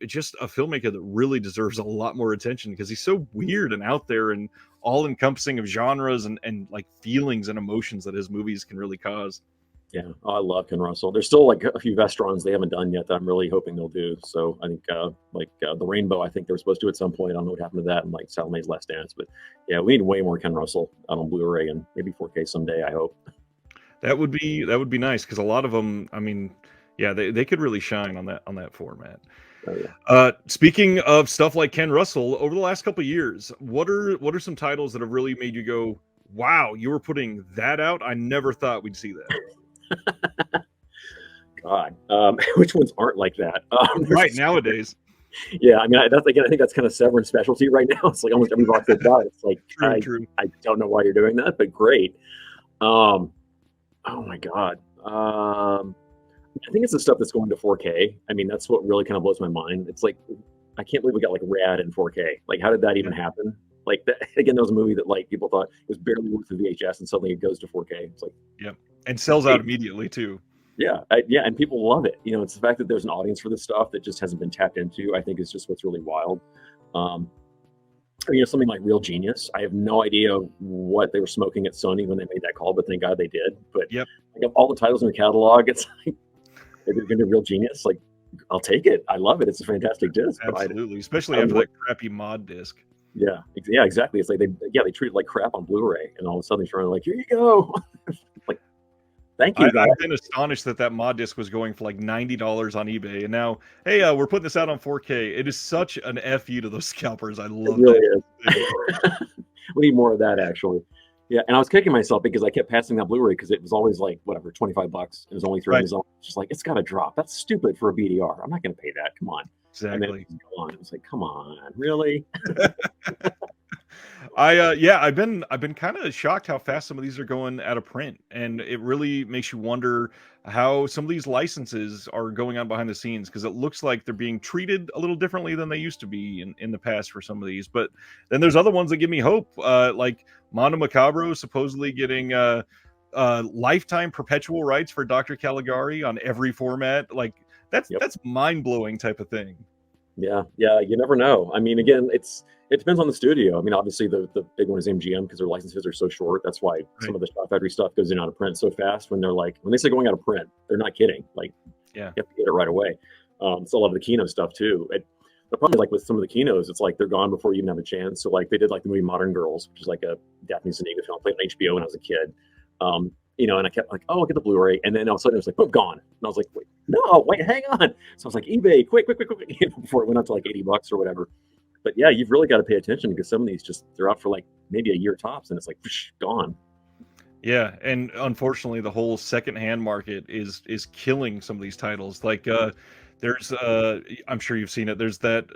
Just a filmmaker that really deserves a lot more attention because he's so weird and out there and all encompassing of genres and like feelings and emotions that his movies can really cause.
Yeah, I love Ken Russell. There's still like a few Vestrons they haven't done yet that I'm really hoping they'll do. So I think The Rainbow, I think they were supposed to at some point. I don't know what happened to that, and like Salome's Last Dance. But yeah, we need way more Ken Russell out on Blu-ray and maybe 4K someday, I hope.
That would be nice because a lot of them, I mean, yeah, they could really shine on that format.
Oh, yeah.
Speaking of stuff like Ken Russell, over the last couple of years, what are some titles that have really made you go, wow, you were putting that out? I never thought we'd see that.
God, which ones aren't like that?
Right, nowadays.
Yeah, I mean, I think that's kind of Severin's specialty right now. It's like almost every box they've got. It's like,
True.
I don't know why you're doing that, but great. Um, oh my God. I think it's the stuff that's going to 4K. I mean, that's what really kind of blows my mind. It's like, I can't believe we got like Rad in 4K. Like, how did that even happen? Like, that, again, that was a movie that like people thought it was barely worth the VHS, and suddenly it goes to 4K. It's like,
Yep. And sells out immediately too.
yeah, yeah, and people love it. You know, it's the fact that there's an audience for this stuff that just hasn't been tapped into. I think is just what's really wild. Um, you know, something like Real Genius. I have no idea what they were smoking at Sony when they made that call, but thank God they did. But
Yep.
like, of all the titles in the catalog, it's like if you're going to do Real Genius, like I'll take it. I love it. It's a fantastic disc.
Absolutely, especially after that crappy mod disc.
Yeah, yeah, exactly. It's like they treat it like crap on Blu-ray, and all of a sudden they're like, here you go. Like, thank you, guys.
I've been astonished that mod disc was going for like $90 on eBay, and now, hey, we're putting this out on 4K. It is such an FU to those scalpers. I love
it really
that.
Is. We need more of that, actually. Yeah, and I was kicking myself because I kept passing that Blu-ray because it was always like whatever, $25. It was only through Amazon. Just like, it's got to drop. That's stupid for a BDR. I'm not going to pay that. Come on.
Exactly.
It was like, come on, really?
I've been kind of shocked how fast some of these are going out of print, and it really makes you wonder how some of these licenses are going on behind the scenes, because it looks like they're being treated a little differently than they used to be in the past for some of these. But then there's other ones that give me hope, like Mondo Macabro supposedly getting lifetime perpetual rights for Dr. Caligari on every format. Like that's mind-blowing type of thing.
Yeah, you never know. I mean, again, it depends on the studio. I mean, obviously the big one is MGM because their licenses are so short. That's why some of the Shot Factory stuff goes in out of print so fast. When they say going out of print, they're not kidding. Like, you have to get it right away. So a lot of the Kino stuff too. The problem is, like, with some of the Kinos, it's like they're gone before you even have a chance. So like they did like the movie Modern Girls, which is like a Daphne Zuniga film, played on HBO when I was a kid. You know, and I kept like, oh, I'll get the Blu-ray, and then all of a sudden it was like, boom, gone. And I was like, wait, hang on. So I was like, eBay, quick, before it went up to like $80 or whatever. But yeah, you've really got to pay attention because some of these they're out for like maybe a year tops, and it's like gone.
Yeah, and unfortunately, the whole secondhand market is killing some of these titles. Like, there's I'm sure you've seen it. There's that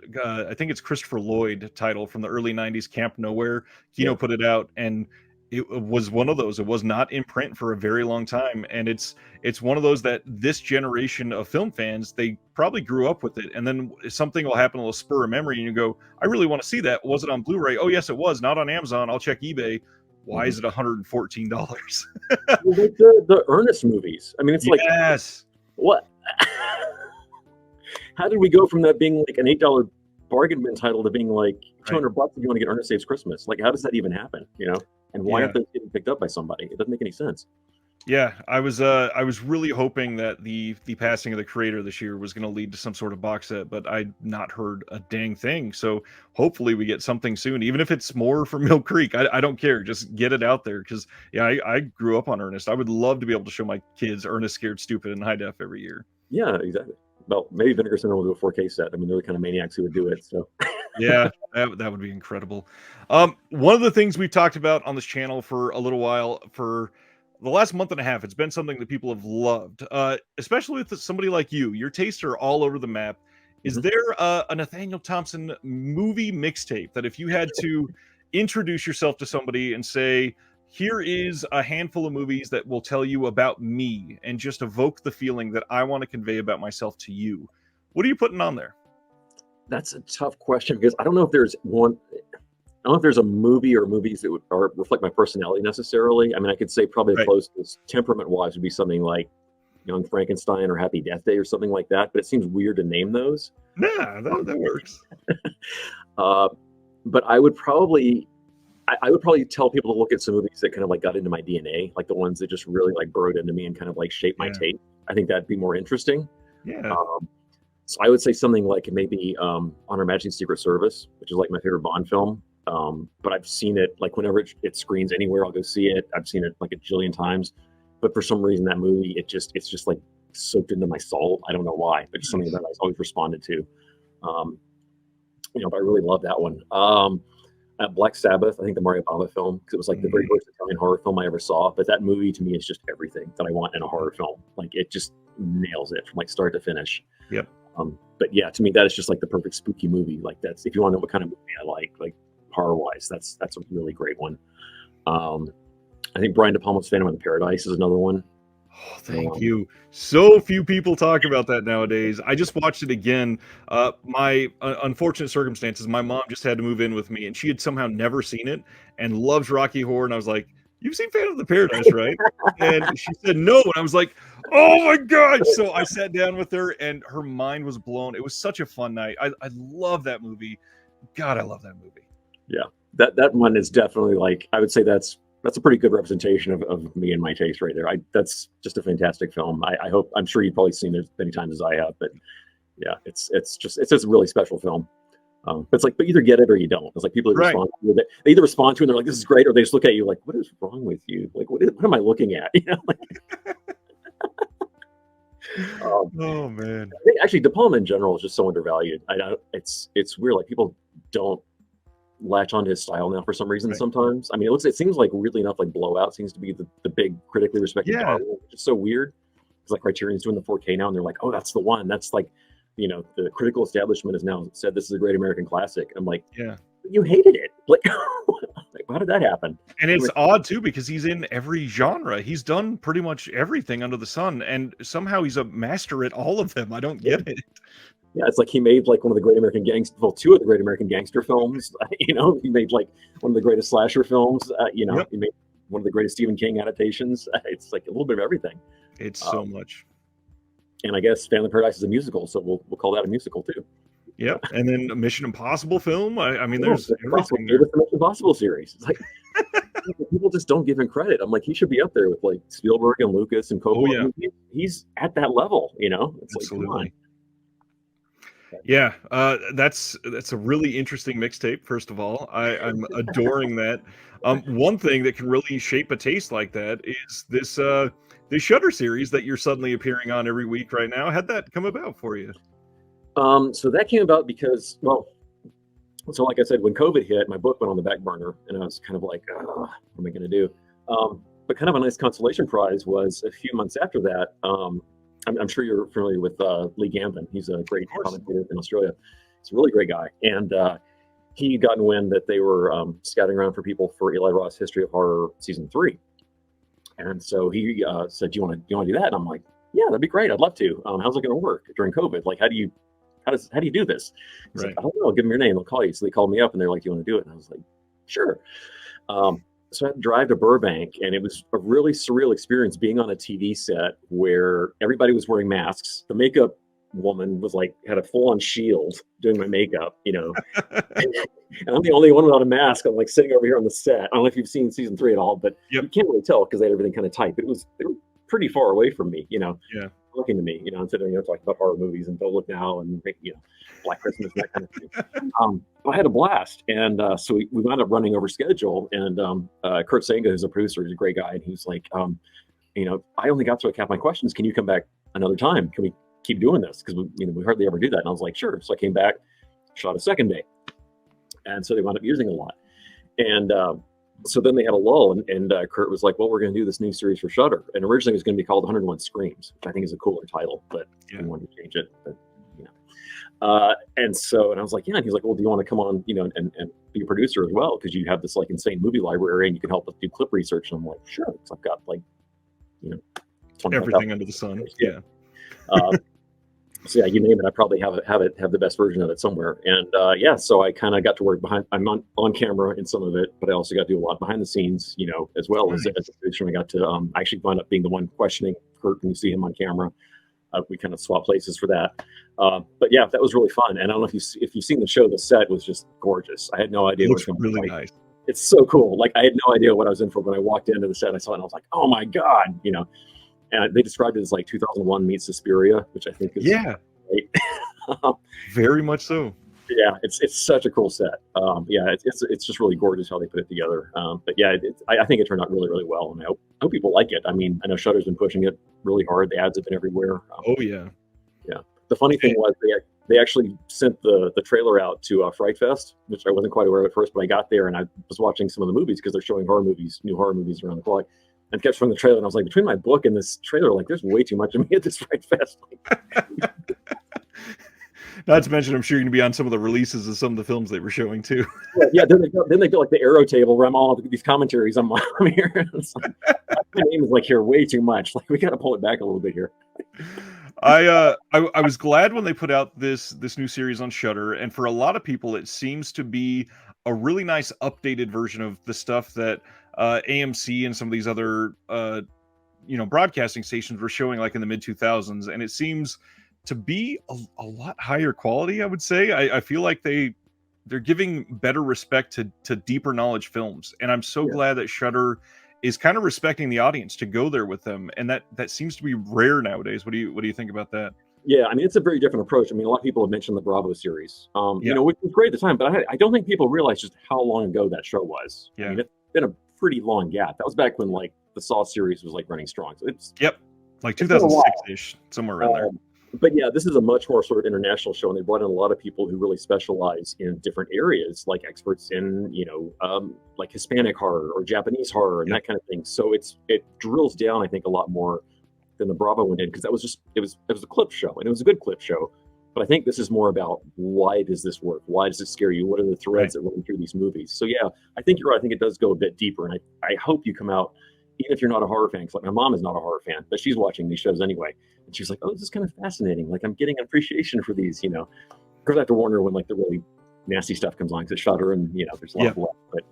I think it's Christopher Lloyd title from the early '90s, Camp Nowhere. Kino put it out, and it was one of those. It was not in print for a very long time, and it's one of those that this generation of film fans, they probably grew up with it, and then something will happen, a little spur of memory, and you go, I really want to see that. Was it on Blu-ray? Oh yes, it was. Not on Amazon. I'll check eBay. Why is it $114?
Well, like the Ernest movies. I mean, it's like, what? How did we go from that being like an $8 bargain bin title to being like $200 if you want to get Ernest Saves Christmas? Like, how does that even happen? You know? And why aren't they getting picked up by somebody? It doesn't make any sense.
Yeah, I was really hoping that the passing of the creator this year was going to lead to some sort of box set, but I'd not heard a dang thing. So hopefully we get something soon, even if it's more from Mill Creek. I don't care, just get it out there, because I grew up on Ernest. I would love to be able to show my kids Ernest Scared Stupid in high def every year.
Yeah, exactly. Well, maybe Vinegar Syndrome will do a 4K set. I mean, they're the kind of maniacs who would do it. So
yeah, that would be incredible. One of the things we've talked about on this channel for a little while, for the last month and a half, it's been something that people have loved, especially with somebody like you. Your tastes are all over the map. Is there a Nathaniel Thompson movie mixtape that if you had to introduce yourself to somebody and say, here is a handful of movies that will tell you about me and just evoke the feeling that I want to convey about myself to you, what are you putting on there?
That's a tough question because I don't know if there's one. I don't know if there's a movie or movies that would reflect my personality necessarily. I mean, I could say probably the closest temperament-wise would be something like Young Frankenstein or Happy Death Day or something like that. But it seems weird to name those.
Nah, that works.
But I would probably tell people to look at some movies that kind of like got into my DNA, like the ones that just really like burrowed into me and kind of like shaped my taste. I think that'd be more interesting.
Yeah.
So I would say something like maybe On Her Majesty's Secret Service, which is like my favorite Bond film. But I've seen it like whenever it screens anywhere, I'll go see it. I've seen it like a jillion times. But for some reason, that movie, it's just like soaked into my soul. I don't know why, but just something that I've always responded to. But I really love that one. Black Sabbath, I think the Mario Bava film, because it was like the very first Italian horror film I ever saw. But that movie to me is just everything that I want in a horror film. Like, it just nails it from like start to finish.
Yep.
But yeah, to me, that is just like the perfect spooky movie. Like, that's, if you want to know what kind of movie I like horror wise, that's a really great one. I think Brian De Palma's Phantom of the Paradise is another one.
Oh, thank you. So few people talk about that nowadays. I just watched it again. My unfortunate circumstances, my mom just had to move in with me, and she had somehow never seen it and loves Rocky Horror. And I was like, "You've seen Phantom of the Paradise, right?" And she said no, and I was like, "Oh my god!" So I sat down with her, and her mind was blown. It was such a fun night. I love that movie. God, I love that movie.
Yeah, that one is definitely, like, I would say that's a pretty good representation of me and my taste right there. That's just a fantastic film. I'm sure you've probably seen it as many times as I have, but yeah, it's just a really special film. But it's like, but either get it or you don't. It's like people that
Right.
respond to it, they either respond to it and they're like, "This is great," or they just look at you like, "What is wrong with you? Like, what am I looking at?" You know, like,
Oh man.
I think actually De Palma in general is just so undervalued. It's weird. Like, people don't latch onto his style now for some reason.
Right.
Sometimes, I mean, it seems like, weirdly enough, like Blowout seems to be the big critically respected
Yeah.
genre, which is so weird. It's like Criterion's doing the 4K now, and they're like, "Oh, that's the one." That's like, the critical establishment has now said this is a great American classic. I'm like,
Yeah.
you hated it. Like, like, how did that happen?
And it's odd too, because he's in every genre. He's done pretty much everything under the sun, and somehow he's a master at all of them. I don't get it.
Yeah, it's like he made like one of the great American two of the great American gangster films. He made like one of the greatest slasher films.
Yep.
He made one of the greatest Stephen King adaptations. It's like a little bit of everything.
It's so much.
And I guess Phantom of the Paradise is a musical, so we'll call that a musical too.
Yep. And then a Mission Impossible film. I mean, there's everything
there.
there.
The Mission Impossible series. It's like people just don't give him credit. I'm like, he should be up there with like Spielberg and Lucas and Coppola.
Oh, yeah.
I mean, he's at that level. It's
Absolutely.
like, come on.
Yeah, that's a really interesting mixtape. First of all, I'm adoring that. One thing that can really shape a taste like that is this Shudder series that you're suddenly appearing on every week right now. How'd that come about for you?
So that came about because, well, so like I said, when COVID hit, my book went on the back burner, and I was kind of like, what am I going to do? But kind of a nice consolation prize was a few months after that. I'm sure you're familiar with Lee Gambin. He's a great commentator in Australia. He's a really great guy. And he got wind that they were scouting around for people for Eli Roth's History of Horror Season 3. And so he said, do you want to do that? And I'm like, yeah, that'd be great. I'd love to. How's it going to work during COVID? Like, how do you do this? He's like, I don't know. Give them your name. They'll call you. So they called me up and they're like, do you want to do it? And I was like, sure. So I had to drive to Burbank, and it was a really surreal experience being on a TV set where everybody was wearing masks. The makeup woman was like, had a full-on shield doing my makeup, and I'm the only one without a mask. I'm like sitting over here on the set. I don't know if you've seen season 3 at all, but you can't really tell because they had everything kind of tight. But they were pretty far away from me, talking to me, I'm sitting there talking about horror movies and Don't Look Now and Black Christmas and that kind of thing. I had a blast, and so we wound up running over schedule. And Kurt Senga, who's a producer, he's a great guy, and he was like, I only got through half my questions. Can you come back another time? Can we keep doing this? Because we hardly ever do that. And I was like, sure. So I came back, shot a second day, and so they wound up using a lot. And so then they had a lull, and Kurt was like, well, we're going to do this new series for Shudder. And originally it was going to be called 101 Screams, which I think is a cooler title, but we wanted to change it. But, and I was like, yeah. And he's like, well, do you want to come on, and be a producer as well? Because you have this like insane movie library and you can help us do clip research. And I'm like, sure. Because I've got like,
everything under the sun. Yeah.
So yeah, you name it, I probably have the best version of it somewhere. And so I kind of got to work I'm on camera in some of it, but I also got to do a lot behind the scenes, as well as a producer. I got to actually wind up being the one questioning Kurt when you see him on camera. We kind of swap places for that. But yeah, that was really fun. And I don't know if you've seen the show. The set was just gorgeous. I had no idea.
It looks really nice.
It's so cool. Like, I had no idea what I was in for when I walked into the set. I saw it and I was like, oh my God, And they described it as like 2001 meets Suspiria, which I think is great.
Very much so.
Yeah, it's such a cool set. It's just really gorgeous how they put it together. But yeah, I think it turned out really, really well, and I hope people like it. I mean, I know Shudder's been pushing it really hard. The ads have been everywhere.
Yeah.
The funny thing was they actually sent the trailer out to Fright Fest, which I wasn't quite aware of at first, but I got there and I was watching some of the movies because they're showing new horror movies around the clock. And kept showing the trailer, and I was like, between my book and this trailer, like, there's way too much of me at this Fright Fest.
Not to mention, I'm sure you're going to be on some of the releases of some of the films they were showing too.
Yeah. Then they go like the arrow table where I'm all these commentaries. I'm here. Like, my name is like here way too much. Like we got to pull it back a little bit here.
I was glad when they put out this new series on Shudder, and for a lot of people, it seems to be a really nice updated version of the stuff that AMC and some of these other broadcasting stations were showing like in the mid 2000s, and it seems to be a lot higher quality. I would say I feel like they're giving better respect to deeper knowledge films, and I'm so glad that Shudder is kind of respecting the audience to go there with them, and that seems to be rare nowadays. What do you think about that?
Yeah, I mean, it's a very different approach. I mean, a lot of people have mentioned the Bravo series, which was great at the time, but I don't think people realize just how long ago that show was.
Yeah.
I mean, it's been a pretty long gap. That was back when like the Saw series was like running strong. So it's
like 2006-ish, somewhere around there.
But yeah, this is a much more sort of international show, and they brought in a lot of people who really specialize in different areas, like experts in, like Hispanic horror or Japanese horror and that kind of thing. So it drills down, I think, a lot more than the Bravo one did, because that was just it was a clip show, and it was a good clip show. But I think this is more about, why does this work? Why does it scare you? What are the threads that run through these movies? So yeah, I think you're right. I think it does go a bit deeper, and I hope you come out, even if you're not a horror fan, because like my mom is not a horror fan, but she's watching these shows anyway, and she's like, oh, this is kind of fascinating. Like I'm getting an appreciation for these, Of course, I have to warn her when like the really nasty stuff comes on, because it's Shudder, and there's a lot of love, but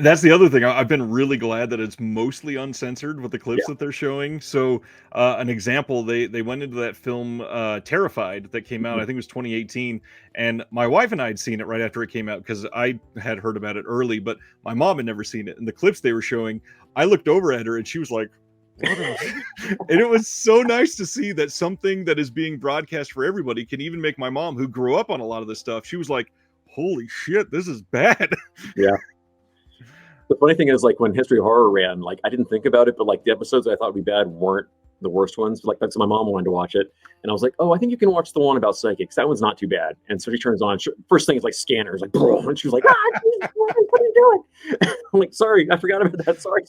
That's the other thing. I've been really glad that it's mostly uncensored with the clips that they're showing. So an example, they went into that film Terrified that came out, I think it was 2018, and my wife and I had seen it right after it came out because I had heard about it early, but my mom had never seen it. And the clips they were showing, I looked over at her and she was like, what and it was so nice to see that something that is being broadcast for everybody can even make my mom, who grew up on a lot of this stuff, she was like, holy shit, this is bad.
Yeah. The funny thing is, like when History of Horror ran, like I didn't think about it, but like the episodes I thought would be bad weren't the worst ones. Like that's my mom wanted to watch it, and I was like, oh, I think you can watch the one about psychics. That one's not too bad. And so she turns on. First thing is like scanners, like, and she was like, geez, what are you doing? I'm like, sorry, I forgot about that. Sorry.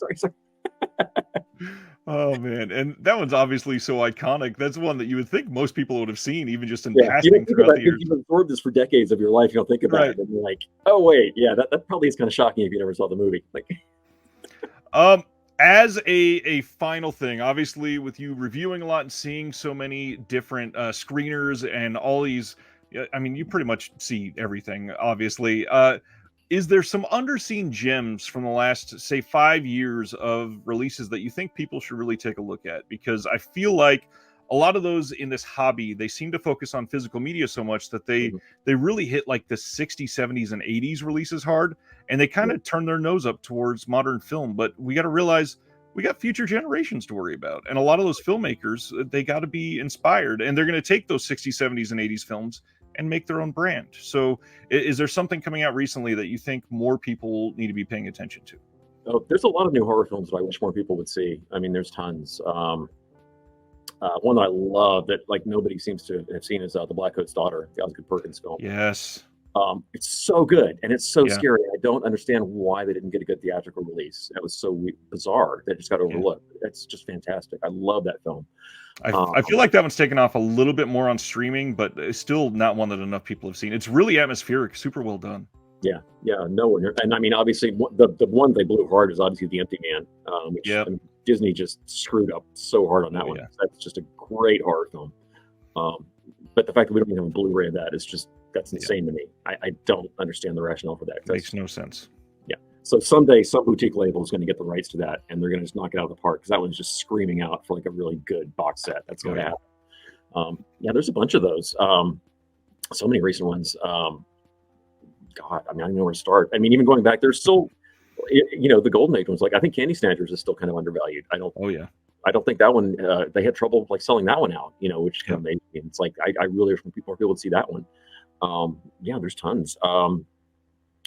Oh man, and that one's obviously so iconic. That's one that you would think most people would have seen, even just in passing throughout the years.
You've absorbed this for decades of your life. You don't think about it, and you're like, oh wait, yeah, that probably is kind of shocking if you never saw the movie. Like,
as a final thing, obviously, with you reviewing a lot and seeing so many different screeners and all these, I mean, you pretty much see everything. Obviously, is there some underseen gems from the last, say, 5 years of releases that you think people should really take a look at? Because I feel like a lot of those in this hobby, they seem to focus on physical media so much that they really hit like the 60s, 70s, and 80s releases hard, and they kind of turn their nose up towards modern film. But we got to realize we got future generations to worry about. And a lot of those filmmakers, they got to be inspired, and they're going to take those 60s, 70s, and 80s films and make their own brand. So is there something coming out recently that you think more people need to be paying attention to?
Oh, there's a lot of new horror films that I wish more people would see. I mean, there's tons. One that I love that like nobody seems to have seen is The Black Coat's Daughter, the Osgood Perkins film.
Yes.
It's so good, and it's so scary. I don't understand why they didn't get a good theatrical release. That was so bizarre that it just got overlooked. It's just fantastic. I love that film.
I feel like that one's taken off a little bit more on streaming, but it's still not one that enough people have seen. It's really atmospheric, super well done.
Yeah, no one. And I mean, obviously, the one they blew hard is obviously The Empty Man, which I mean, Disney just screwed up so hard on that one. That's just a great horror film. But the fact that we don't even have a Blu-ray of that is just, that's insane to me. I don't understand the rationale for that.
It makes no sense.
Yeah. So someday some boutique label is going to get the rights to that, and they're going to just knock it out of the park, because that one's just screaming out for like a really good box set. That's going to happen. There's a bunch of those. So many recent ones. God, I mean, I don't know where to start. I mean, even going back, there's still, the Golden Age ones. Like I think Candy Snatchers is still kind of undervalued. I don't think that one. They had trouble like selling that one out. Which kind of made me. It's like I really wish more people would see that one. There's tons.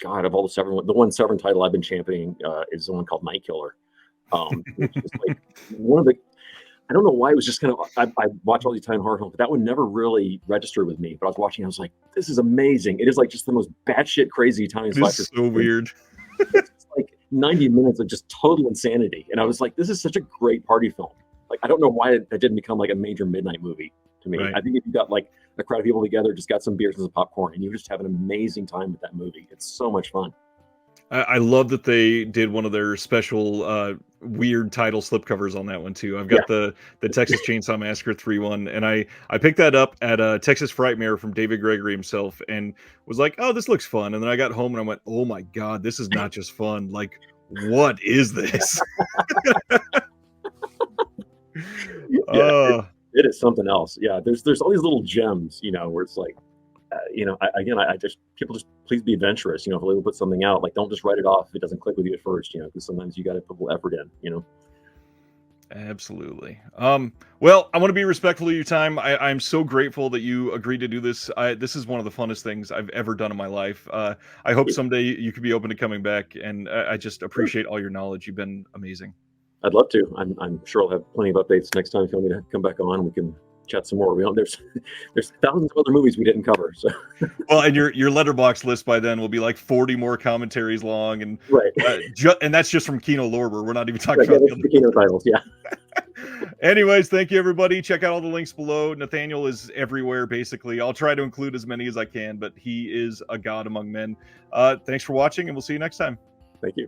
God, of all the Severn, the one Severn title I've been championing is the one called Night Killer. Which is like one of the. I don't know why it was just kind of. I watch all the Italian horror films, but that one never really registered with me. But I was watching, I was like, "This is amazing!" It is like just the most batshit crazy Italian slasher.
It's so weird.
It's like 90 minutes of just total insanity, and I was like, "This is such a great party film." Like, I don't know why that didn't become like a major midnight movie to me. Right. I think if you got like a crowd of people together, just got some beers and some popcorn, and you just have an amazing time with that movie. It's so much fun.
I love that they did one of their special weird title slipcovers on that one too. I've got the Texas Chainsaw Massacre 3 one, and I picked that up at Texas Frightmare from David Gregory himself, and was like, oh, this looks fun. And then I got home and I went, oh my god, this is not just fun. Like, what is this?
It is something else. Yeah, there's all these little gems, where it's like, people just please be adventurous. If they put something out, like, don't just write it off if it doesn't click with you at first. Because sometimes you got to put a little effort in.
Absolutely. Well, I want to be respectful of your time. I'm so grateful that you agreed to do this. This is one of the funnest things I've ever done in my life. I hope someday you could be open to coming back, and I just appreciate all your knowledge. You've been amazing.
I'd love to. I'm sure I'll have plenty of updates next time if you want me to come back on. We can chat some more. There's thousands of other movies we didn't cover. So,
well, and your letterbox list by then will be like 40 more commentaries long, and
right,
and that's just from Kino Lorber. We're not even talking about
the Kino titles. Yeah.
Anyways, thank you everybody. Check out all the links below. Nathaniel is everywhere basically. I'll try to include as many as I can, but he is a god among men. Thanks for watching, and we'll see you next time.
Thank you.